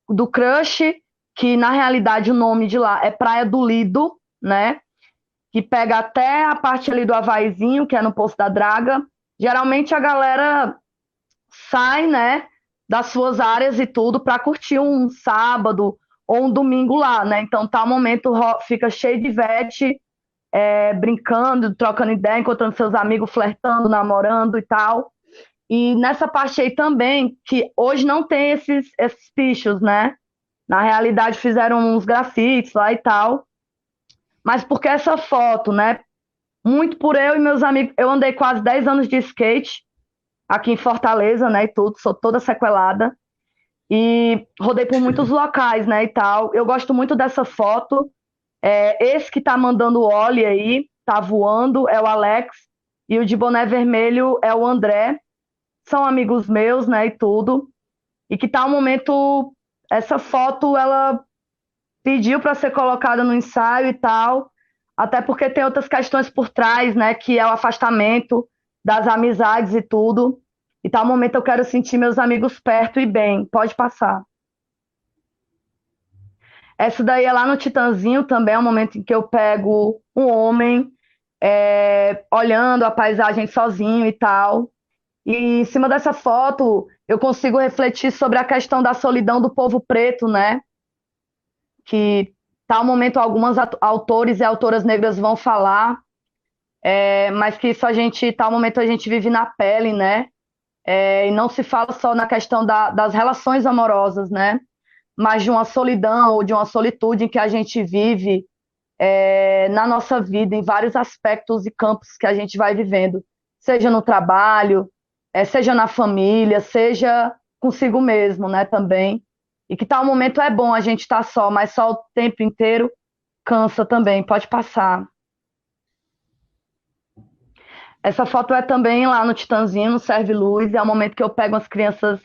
do Crush, que na realidade o nome de lá é Praia do Lido, né? Que pega até a parte ali do Havaizinho, que é no Poço da Draga. Geralmente a galera sai, né, das suas áreas e tudo para curtir um sábado ou um domingo lá, né? Então tá o momento, fica cheio de vete, brincando, trocando ideia, encontrando seus amigos, flertando, namorando e tal. E nessa parte aí também, que hoje não tem esses pichos, né? Na realidade fizeram uns grafites lá e tal. Mas porque essa foto, né? Muito por eu e meus amigos. Eu andei quase 10 anos de skate aqui em Fortaleza, né? E tudo, sou toda sequelada. E rodei por muitos locais, né? E tal. Eu gosto muito dessa foto, Esse que tá mandando óleo aí, tá voando, é o Alex, e o de boné vermelho é o André. São amigos meus, né, e tudo. E que tá um momento, essa foto, ela pediu para ser colocada no ensaio e tal, até porque tem outras questões por trás, né, que é o afastamento das amizades e tudo. E tal momento eu quero sentir meus amigos perto e bem. Pode passar. Essa daí é lá no Titanzinho também, é um momento em que eu pego um homem olhando a paisagem sozinho e tal. E em cima dessa foto eu consigo refletir sobre a questão da solidão do povo preto, né? Que tal momento algumas autores e autoras negras vão falar, mas que isso tal momento a gente vive na pele, né? E não se fala só na questão das relações amorosas, né? Mas de uma solidão ou de uma solitude em que a gente vive na nossa vida, em vários aspectos e campos que a gente vai vivendo, seja no trabalho, seja na família, seja consigo mesmo, né, também. E que tal momento é bom a gente estar só, mas só o tempo inteiro cansa também, pode passar. Essa foto é também lá no Titanzinho, no Serve Luz, é o momento que eu pego as crianças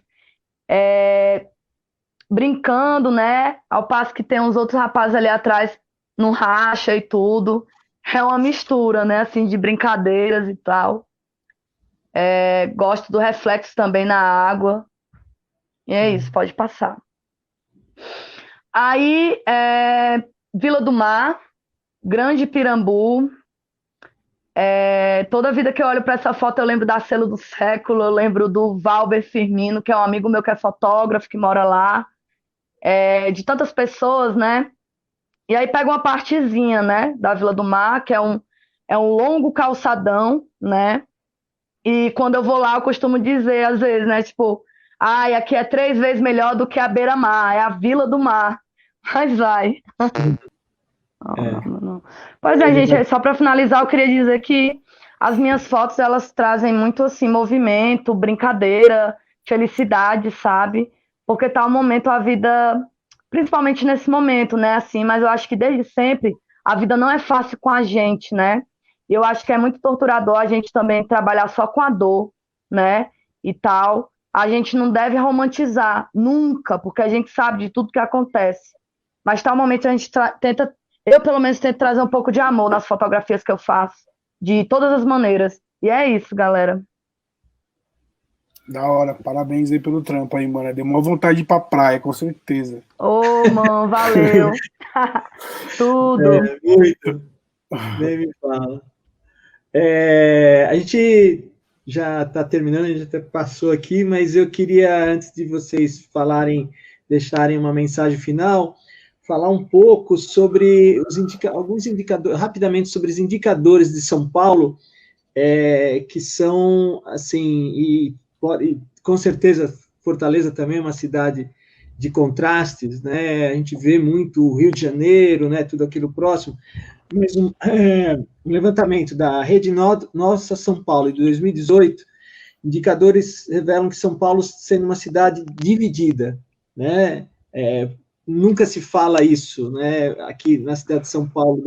brincando, né? Ao passo que tem uns outros rapazes ali atrás no racha e tudo. É uma mistura, né? Assim, de brincadeiras e tal. Gosto do reflexo também na água. E é isso, pode passar. Aí, Vila do Mar, Grande Pirambu. Toda vida que eu olho para essa foto, eu lembro da Selo do Século, eu lembro do Valber Firmino, que é um amigo meu que é fotógrafo, que mora lá. De tantas pessoas, né? E aí pega uma partezinha, né, da Vila do Mar, que é um longo calçadão, né? E quando eu vou lá, eu costumo dizer, às vezes, né, tipo, ai, aqui é 3 vezes melhor do que a beira-mar, é a Vila do Mar. Mas vai. Não. Pois é, gente, só para finalizar, eu queria dizer que as minhas fotos, elas trazem muito, assim, movimento, brincadeira, felicidade, sabe? Porque tá um momento, a vida, principalmente nesse momento, né, assim, mas eu acho que desde sempre a vida não é fácil com a gente, né? E eu acho que é muito torturador a gente também trabalhar só com a dor, né? E tal. A gente não deve romantizar, nunca, porque a gente sabe de tudo que acontece. Mas tal momento a gente tenta, eu pelo menos tento trazer um pouco de amor nas fotografias que eu faço, de todas as maneiras. E é isso, galera. Da hora, parabéns aí pelo trampo aí, mano. Deu uma vontade de ir pra praia, com certeza. Ô, mano, valeu. Tudo. Muito. Nem me fala. A gente já está terminando, a gente até passou aqui, mas eu queria, antes de vocês falarem, deixarem uma mensagem final, falar um pouco sobre alguns indicadores, rapidamente sobre os indicadores de São Paulo, que são, assim, e com certeza Fortaleza também é uma cidade de contrastes, né? A gente vê muito o Rio de Janeiro, né? Tudo aquilo próximo, mas um levantamento da Rede Nossa São Paulo de 2018, indicadores revelam que São Paulo sendo uma cidade dividida, né? Nunca se fala isso, né? Aqui na cidade de São Paulo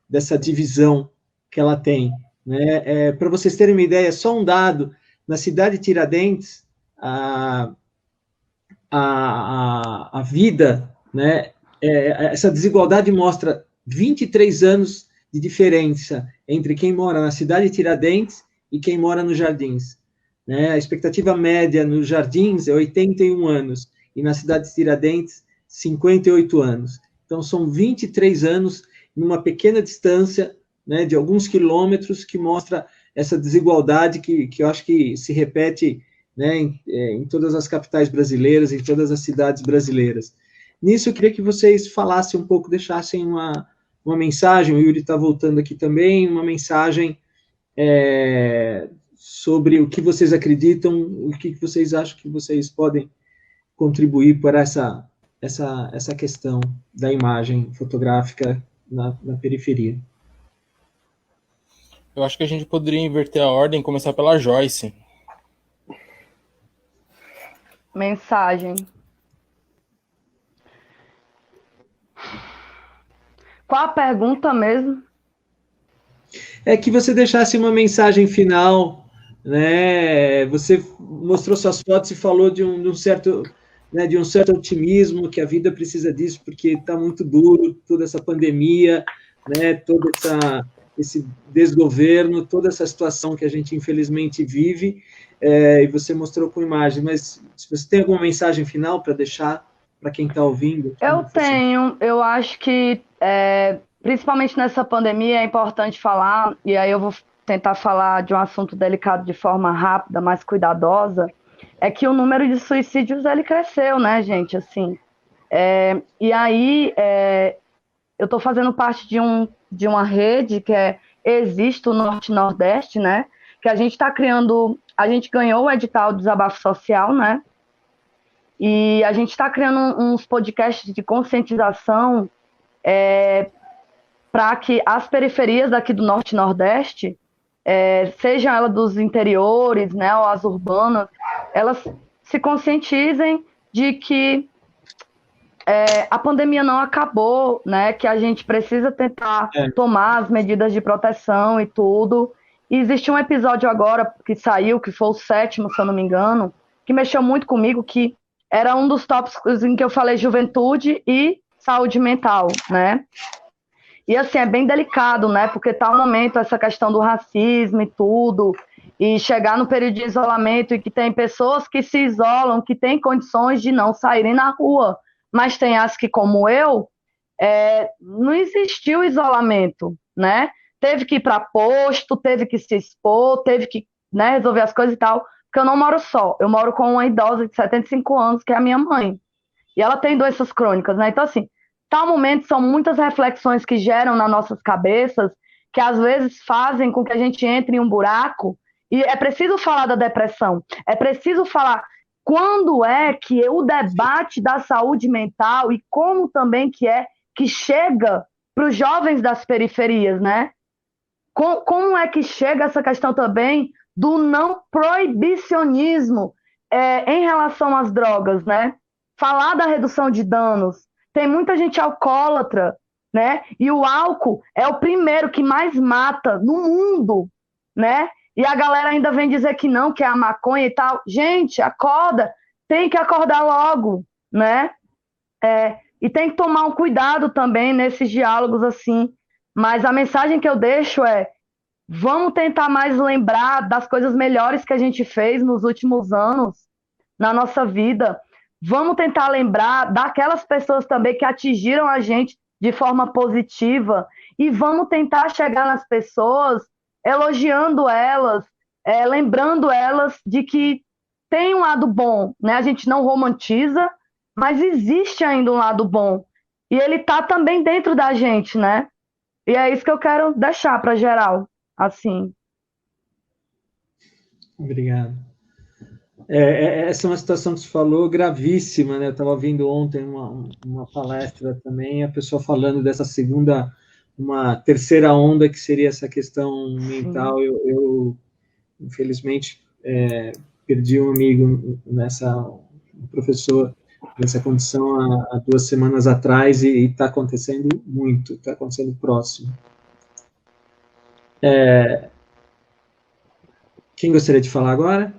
dessa divisão que ela tem, né? Para vocês terem uma ideia, só um dado: na cidade de Tiradentes, a vida, né? Essa desigualdade mostra 23 anos de diferença entre quem mora na cidade de Tiradentes e quem mora nos Jardins, né? A expectativa média nos Jardins é 81 anos e na cidade de Tiradentes 58 anos. Então são 23 anos numa pequena distância, né, de alguns quilômetros, que mostra essa desigualdade que eu acho que se repete, né, em todas as capitais brasileiras, em todas as cidades brasileiras. Nisso, eu queria que vocês falassem um pouco, deixassem uma mensagem, o Yuri está voltando aqui também, uma mensagem sobre o que vocês acreditam, o que vocês acham que vocês podem contribuir para essa questão da imagem fotográfica na periferia. Eu acho que a gente poderia inverter a ordem e começar pela Joyce. Mensagem. Qual a pergunta mesmo? É que você deixasse uma mensagem final, né? Você mostrou suas fotos e falou de um certo, né, de um certo otimismo, que a vida precisa disso, porque está muito duro, toda essa pandemia, né, esse desgoverno, toda essa situação que a gente infelizmente vive, e você mostrou com imagem, mas se você tem alguma mensagem final para deixar para quem está ouvindo? Eu tenho, eu acho que, principalmente nessa pandemia, é importante falar, e aí eu vou tentar falar de um assunto delicado de forma rápida, mais cuidadosa, é que o número de suicídios, ele cresceu, né, gente, assim. E aí, eu estou fazendo parte de uma rede que Existe o Norte Nordeste, né, que a gente está criando, a gente ganhou o edital do Desabafo Social, né, e a gente está criando uns podcasts de conscientização para que as periferias daqui do Norte e Nordeste, sejam elas dos interiores, né, ou as urbanas, elas se conscientizem de que a pandemia não acabou, né, que a gente precisa tentar tomar as medidas de proteção e tudo. E existe um episódio agora que saiu, que foi o 7º, se eu não me engano, que mexeu muito comigo, que era um dos tópicos em que eu falei juventude e saúde mental, né? E assim, é bem delicado, né? Porque tá um momento essa questão do racismo e tudo, e chegar no período de isolamento e que tem pessoas que se isolam, que têm condições de não saírem na rua, mas tem as que, como eu, não existiu isolamento, né? Teve que ir para posto, teve que se expor, teve que, né, resolver as coisas e tal, porque eu não moro só, eu moro com uma idosa de 75 anos, que é a minha mãe, e ela tem doenças crônicas, né? Então, assim, tal momento são muitas reflexões que geram nas nossas cabeças, que às vezes fazem com que a gente entre em um buraco, e é preciso falar da depressão, é preciso falar quando é que o debate da saúde mental e como também que chega para os jovens das periferias, né? Como é que chega essa questão também do não proibicionismo em relação às drogas, né? Falar da redução de danos. Tem muita gente alcoólatra, né? E o álcool é o primeiro que mais mata no mundo, né? E a galera ainda vem dizer que não, que é a maconha e tal. Gente, acorda, tem que acordar logo, né? E tem que tomar um cuidado também nesses diálogos assim. Mas a mensagem que eu deixo é: vamos tentar mais lembrar das coisas melhores que a gente fez nos últimos anos na nossa vida. Vamos tentar lembrar daquelas pessoas também que atingiram a gente de forma positiva. E vamos tentar chegar nas pessoas elogiando elas, lembrando elas de que tem um lado bom, né? A gente não romantiza, mas existe ainda um lado bom. E ele está também dentro da gente, né? E é isso que eu quero deixar para geral, assim. Obrigado. Essa é uma situação que você falou gravíssima, né? Eu estava ouvindo ontem uma palestra também, a pessoa falando dessa uma terceira onda, que seria essa questão mental. Eu infelizmente, perdi um amigo um professor nessa condição há 2 semanas atrás, e está acontecendo muito, está acontecendo próximo. Quem gostaria de falar agora?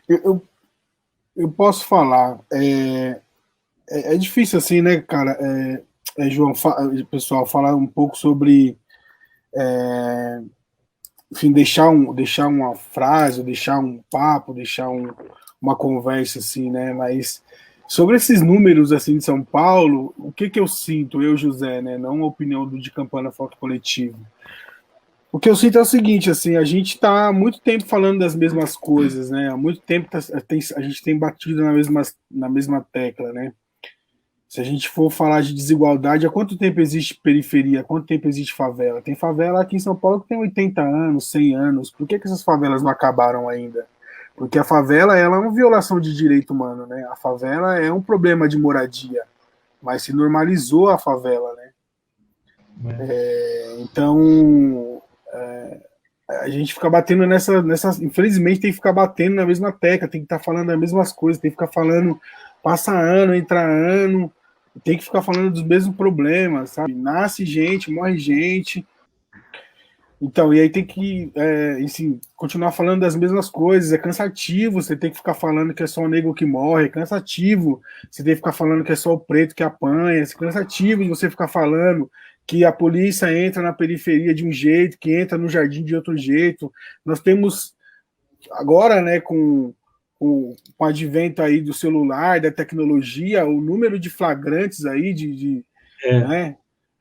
Eu posso falar. É difícil assim, né, cara? João, pessoal, falar um pouco sobre, enfim, deixar uma frase, deixar um papo, deixar uma conversa assim, né? Mas sobre esses números assim de São Paulo, o que eu sinto, eu, José, né? Não a opinião do De Campana Foto Coletivo. O que eu sinto é o seguinte, assim, a gente está há muito tempo falando das mesmas coisas, né? Há muito tempo a gente tem batido na mesma tecla, né? Se a gente for falar de desigualdade, há quanto tempo existe periferia? Há quanto tempo existe favela? Tem favela aqui em São Paulo que tem 80 anos, 100 anos. Por que essas favelas não acabaram ainda? Porque a favela ela é uma violação de direito humano, né? A favela é um problema de moradia, mas se normalizou a favela, né? Então, a gente fica batendo infelizmente tem que ficar batendo na mesma tecla, tem que estar falando as mesmas coisas, tem que ficar falando, passa ano, entra ano, tem que ficar falando dos mesmos problemas, sabe? Nasce gente, morre gente. Então, e aí tem que, assim, continuar falando das mesmas coisas. É cansativo você ter que ficar falando que é só o negro que morre, é cansativo você ter que ficar falando que é só o preto que apanha, é cansativo de você ficar falando que a polícia entra na periferia de um jeito, que entra no jardim de outro jeito. Nós temos agora, né, com o advento aí do celular, da tecnologia, o número de flagrantes aí né,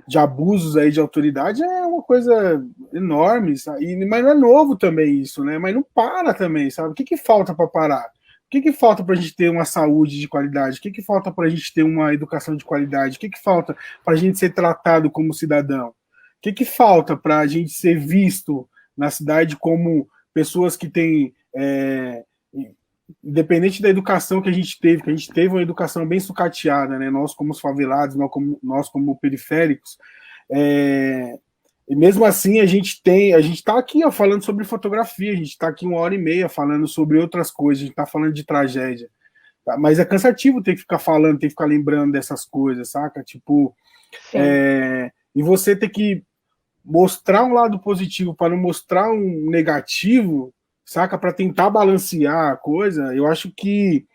de abusos aí de autoridade é uma coisa enorme, sabe? Mas não é novo também isso, né? Mas não para também, sabe? O que falta para parar? O que falta para a gente ter uma saúde de qualidade? O que falta para a gente ter uma educação de qualidade? O que falta para a gente ser tratado como cidadão? O que falta para a gente ser visto na cidade como pessoas que têm independente da educação que a gente teve uma educação bem sucateada, né? Nós como os favelados, nós como periféricos, e mesmo assim a gente está aqui falando sobre fotografia, a gente está aqui 1h30 falando sobre outras coisas, a gente está falando de tragédia, tá? Mas é cansativo ter que ficar falando, ter que ficar lembrando dessas coisas, saca? Tipo, e você ter que mostrar um lado positivo para não mostrar um negativo, saca? Para tentar balancear a coisa, eu acho que,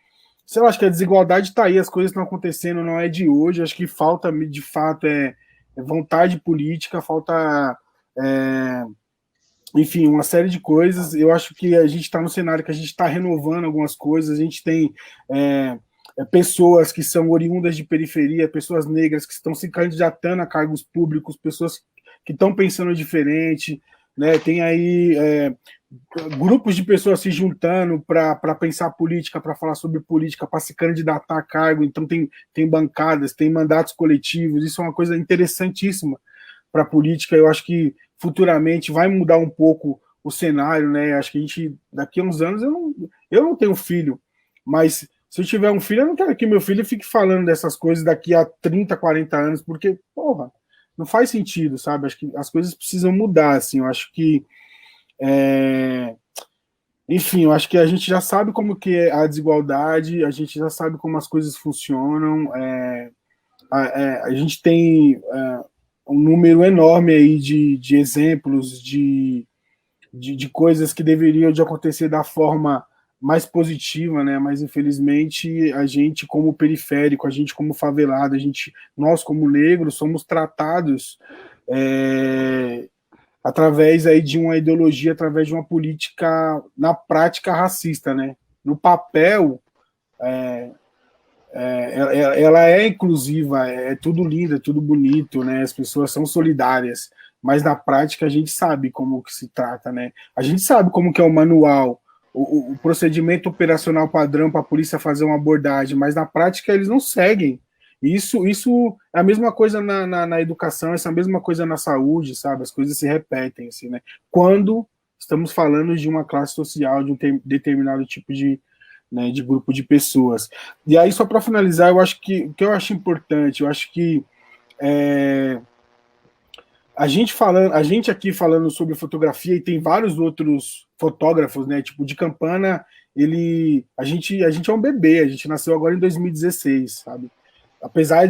sei lá, acho que a desigualdade está aí, as coisas estão acontecendo, não é de hoje, acho que falta, de fato, vontade política, falta, enfim, uma série de coisas. Eu acho que a gente está no cenário que a gente está renovando algumas coisas, a gente tem pessoas que são oriundas de periferia, pessoas negras que estão se candidatando a cargos públicos, pessoas que estão pensando diferente, né? Tem aí grupos de pessoas se juntando para pensar política, para falar sobre política, para se candidatar a cargo. Então tem bancadas, tem mandatos coletivos. Isso é uma coisa interessantíssima para a política. Eu acho que futuramente vai mudar um pouco o cenário, né? Acho que a gente, daqui a uns anos, eu não tenho filho, mas se eu tiver um filho, eu não quero que meu filho fique falando dessas coisas daqui a 30, 40 anos, porque, porra, não faz sentido, sabe? Acho que as coisas precisam mudar, assim. Eu acho que enfim, eu acho que a gente já sabe como que é a desigualdade, a gente já sabe como as coisas funcionam, a gente tem um número enorme aí de exemplos de coisas que deveriam de acontecer da forma mais positiva, né? Mas infelizmente a gente como periférico, a gente como favelado, nós como negros somos tratados através aí de uma ideologia, através de uma política, na prática, racista, né? No papel, ela é inclusiva, é tudo lindo, é tudo bonito, né? As pessoas são solidárias, mas na prática a gente sabe como que se trata, né? A gente sabe como que é o manual, o procedimento operacional padrão para a polícia fazer uma abordagem, mas na prática eles não seguem. Isso é a mesma coisa na educação, essa é a mesma coisa na saúde, sabe? As coisas se repetem, assim, né? Quando estamos falando de uma classe social, de um determinado tipo de grupo de pessoas. E aí, só para finalizar, eu acho que o que eu acho importante, eu acho que a gente aqui falando sobre fotografia, e tem vários outros fotógrafos, né? Tipo, de Campana, a gente é um bebê, a gente nasceu agora em 2016, sabe? Apesar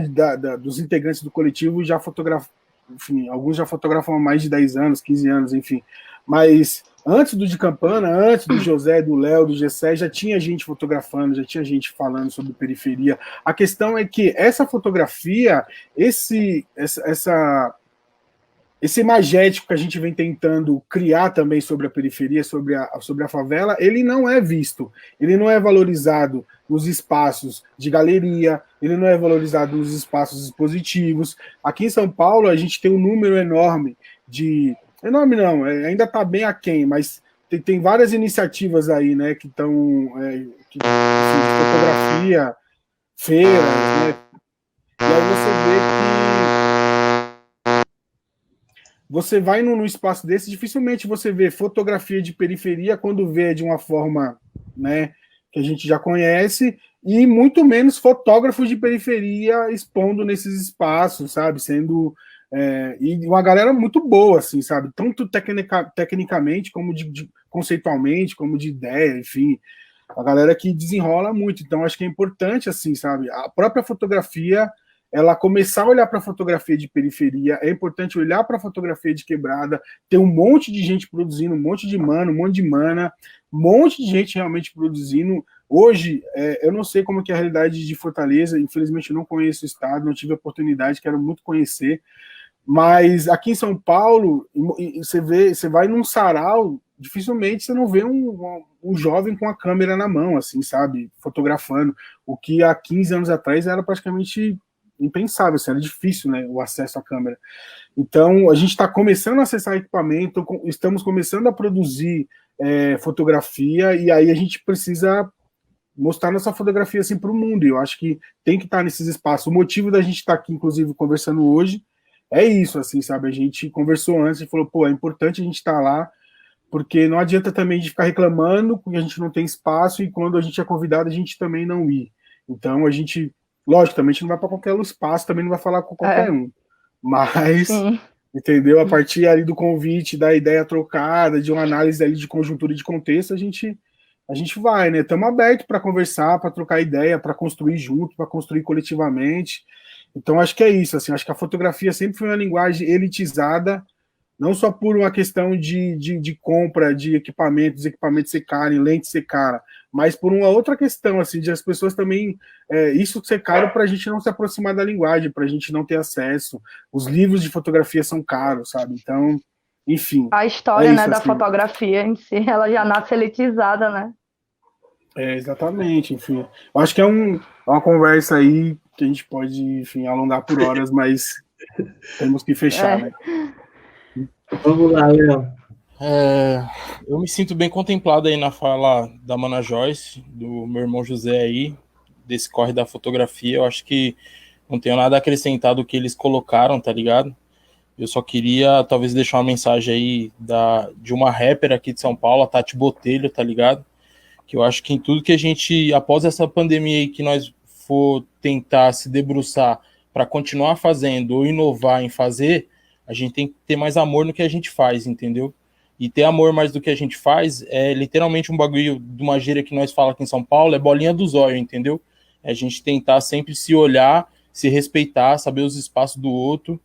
dos integrantes do coletivo já fotografam, enfim, alguns já fotografam há mais de 10 anos, 15 anos, enfim. Mas antes do de Campana, antes do José, do Léo, do Gessé, já tinha gente fotografando, já tinha gente falando sobre periferia. A questão é que essa fotografia, esse imagético que a gente vem tentando criar também sobre a periferia, sobre a favela, ele não é visto, ele não é valorizado nos espaços de galeria, ele não é valorizado nos espaços expositivos. Aqui em São Paulo, a gente tem um número enorme enorme não, ainda está bem aquém, mas tem várias iniciativas aí, né, que estão de fotografia, feiras, né, e aí você vê que você vai num espaço desse, dificilmente você vê fotografia de periferia quando vê de uma forma, né, que a gente já conhece, e muito menos fotógrafos de periferia expondo nesses espaços, sabe, sendo e uma galera muito boa, assim, sabe, tanto tecnicamente como conceitualmente, como de ideia, enfim, a galera que desenrola muito. Então acho que é importante, assim, sabe, a própria fotografia ela começar a olhar para a fotografia de periferia, é importante olhar para a fotografia de quebrada, ter um monte de gente produzindo, um monte de mano, um monte de mana, um monte de gente realmente produzindo. Hoje, eu não sei como que é a realidade de Fortaleza, infelizmente eu não conheço o estado, não tive a oportunidade, quero muito conhecer, mas aqui em São Paulo, você vai num sarau, dificilmente você não vê um jovem com a câmera na mão, assim, sabe, fotografando, o que há 15 anos atrás era praticamente impensável, assim, era difícil, né, o acesso à câmera. Então, a gente está começando a acessar equipamento, estamos começando a produzir fotografia, e aí a gente precisa mostrar nossa fotografia assim para o mundo, e eu acho que tem que estar nesses espaços. O motivo da gente estar aqui, inclusive, conversando hoje, é isso, assim, sabe, a gente conversou antes e falou, pô, é importante a gente estar lá, porque não adianta também de ficar reclamando, porque a gente não tem espaço, e quando a gente é convidado, a gente também não ir. Então, a gente, logicamente, não vai para qualquer espaço, também não vai falar com qualquer um, mas, entendeu, a partir ali do convite, da ideia trocada, de uma análise ali de conjuntura e de contexto, a gente vai, né? Estamos abertos para conversar, para trocar ideia, para construir junto, para construir coletivamente. Então, acho que é isso, assim, acho que a fotografia sempre foi uma linguagem elitizada, não só por uma questão de compra de equipamentos ser caro, lente ser cara, mas por uma outra questão, assim, de as pessoas também, isso ser caro para a gente não se aproximar da linguagem, para a gente não ter acesso. Os livros de fotografia são caros, sabe? Então, enfim. A história, isso, né, da assim. fotografia em si, ela já nasce elitizada, né? Exatamente, enfim. Eu acho que é uma conversa aí que a gente pode, enfim, alongar por horas, mas temos que fechar, né? Vamos lá, Léo. Eu me sinto bem contemplado aí na fala da Mana Joyce, do meu irmão José aí, desse corre da fotografia. Eu acho que não tenho nada a acrescentar do que eles colocaram, tá ligado? Eu só queria, talvez, deixar uma mensagem aí de uma rapper aqui de São Paulo, a Tati Botelho, tá ligado? Que eu acho que em tudo que a gente, após essa pandemia aí, que nós for tentar se debruçar para continuar fazendo ou inovar em fazer, a gente tem que ter mais amor no que a gente faz, entendeu? E ter amor mais do que a gente faz é literalmente um bagulho de uma gíria que nós falamos aqui em São Paulo, é bolinha do zóio, entendeu? É a gente tentar sempre se olhar, se respeitar, saber os espaços do outro,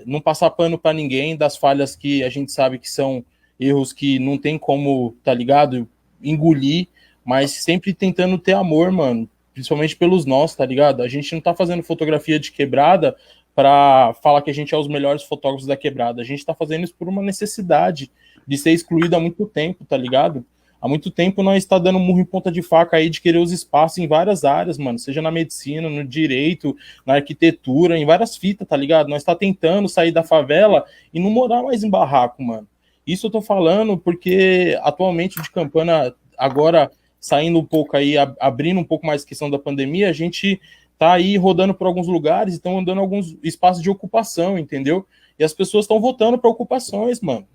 não passar pano para ninguém, das falhas que a gente sabe que são erros que não tem como, tá ligado? Engolir, mas sempre tentando ter amor, mano, principalmente pelos nossos, tá ligado? A gente não tá fazendo fotografia de quebrada para falar que a gente é os melhores fotógrafos da quebrada, a gente tá fazendo isso por uma necessidade de ser excluído há muito tempo, tá ligado? Há muito tempo nós está dando murro em ponta de faca aí de querer os espaços em várias áreas, mano, seja na medicina, no direito, na arquitetura, em várias fitas, tá ligado? Nós tá tentando sair da favela e não morar mais em barraco, mano. Isso eu tô falando porque atualmente o de Campana, agora saindo um pouco aí, abrindo um pouco mais a questão da pandemia, a gente tá aí rodando por alguns lugares e estão andando alguns espaços de ocupação, entendeu? E as pessoas estão voltando para ocupações, mano.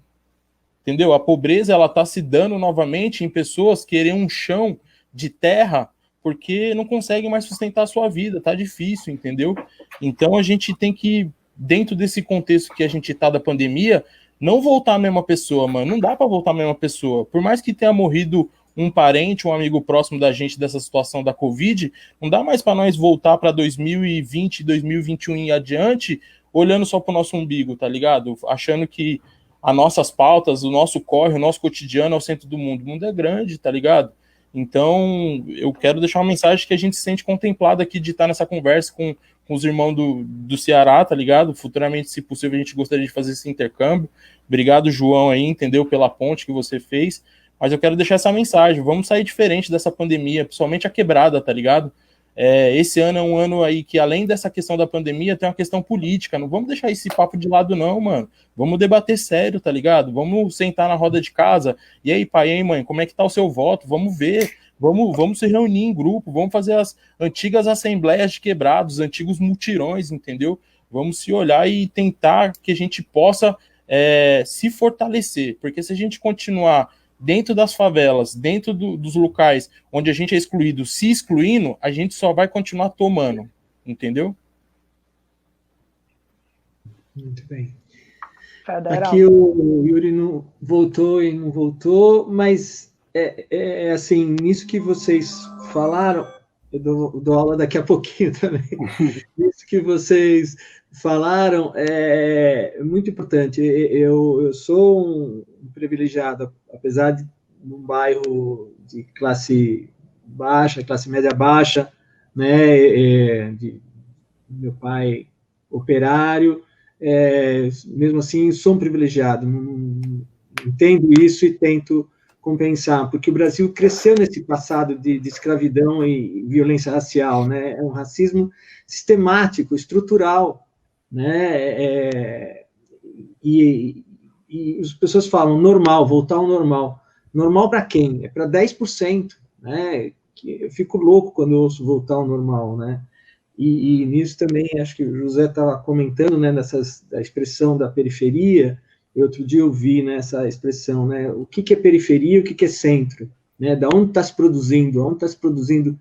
Entendeu? A pobreza, ela tá se dando novamente em pessoas querendo um chão de terra porque não conseguem mais sustentar a sua vida, tá difícil, entendeu? Então a gente tem que, dentro desse contexto que a gente tá da pandemia, não voltar a mesma pessoa, mano. Não dá para voltar a mesma pessoa. Por mais que tenha morrido um parente, um amigo próximo da gente dessa situação da Covid, não dá mais para nós voltar para 2020, 2021 e adiante, olhando só pro nosso umbigo, tá ligado? Achando que as nossas pautas, o nosso corre, o nosso cotidiano é o centro do mundo. O mundo é grande, tá ligado? Então, eu quero deixar uma mensagem que a gente se sente contemplado aqui de estar nessa conversa com os irmãos do Ceará, tá ligado? Futuramente, se possível, a gente gostaria de fazer esse intercâmbio. Obrigado, João, aí, entendeu? Pela ponte que você fez. Mas eu quero deixar essa mensagem. Vamos sair diferente dessa pandemia, principalmente a quebrada, tá ligado? Esse ano é um ano aí que, além dessa questão da pandemia, tem uma questão política. Não vamos deixar esse papo de lado, não, mano. Vamos debater sério, tá ligado? Vamos sentar na roda de casa. E aí, pai, e aí, mãe, como é que tá o seu voto? Vamos ver. Vamos se reunir em grupo. Vamos fazer as antigas assembleias de quebrados, antigos mutirões, entendeu? Vamos se olhar e tentar que a gente possa se fortalecer. Porque se a gente continuar dentro das favelas, dentro dos locais onde a gente é excluído, se excluindo, a gente só vai continuar tomando, entendeu? Muito bem. Federal. Aqui o Yuri não voltou e não voltou, mas assim, nisso que vocês falaram, dou aula daqui a pouquinho também. Isso que vocês falaram é muito importante. Eu sou um privilegiado, apesar de um bairro de classe baixa, classe média baixa, né? Meu pai operário, mesmo assim sou um privilegiado. Entendo isso e tento compensar, porque o Brasil cresceu nesse passado de escravidão e violência racial, né? É um racismo sistemático, estrutural, né? E as pessoas falam normal, voltar ao normal. Normal para quem? É para 10%, né? Eu fico louco quando eu ouço voltar ao normal, né? E nisso também, acho que o José estava comentando, né, da expressão da periferia. Outro dia eu vi, né, essa expressão, né, o que é periferia e o que é centro, né, da onde está se produzindo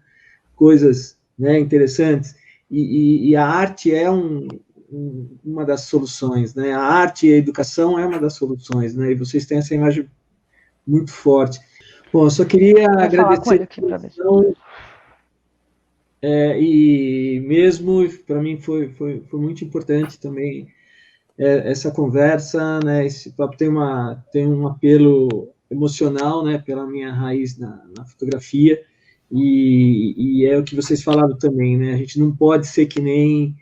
coisas, né, interessantes, e a arte é uma das soluções, né, a arte e a educação é uma das soluções, né, e vocês têm essa imagem muito forte. Bom, eu só queria agradecer aqui pra ver. E mesmo para mim foi muito importante também essa conversa, né? Esse papo tem um apelo emocional, né? Pela minha raiz na fotografia e é o que vocês falaram também, né? A gente não pode ser que nem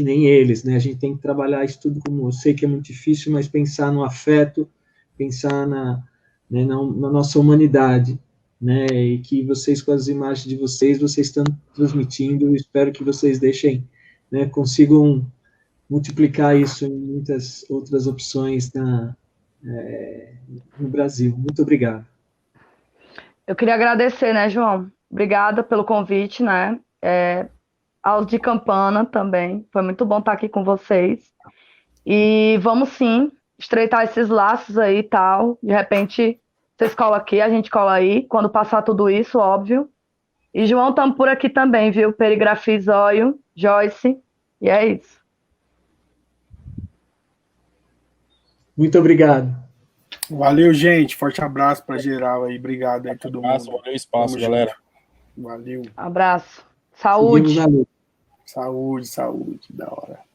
eles, né? A gente tem que trabalhar isso tudo como eu sei que é muito difícil, mas pensar no afeto, pensar na nossa humanidade, né? E que vocês, com as imagens de vocês estão transmitindo. Eu espero que vocês deixem, né? Consigam multiplicar isso em muitas outras opções no Brasil. Muito obrigado. Eu queria agradecer, né, João? Obrigada pelo convite, né? Aos de Campana também. Foi muito bom estar aqui com vocês. E vamos sim estreitar esses laços aí e tal. De repente, vocês colam aqui, a gente cola aí. Quando passar tudo isso, óbvio. E João, estamos por aqui também, viu? Perigrafia Zóio, Joyce. E é isso. Muito obrigado. Valeu, gente. Forte abraço para geral aí. Obrigado aí, todo mundo. Valeu o espaço, galera. Valeu. Abraço. Saúde. Seguimos na luta. Saúde, da hora.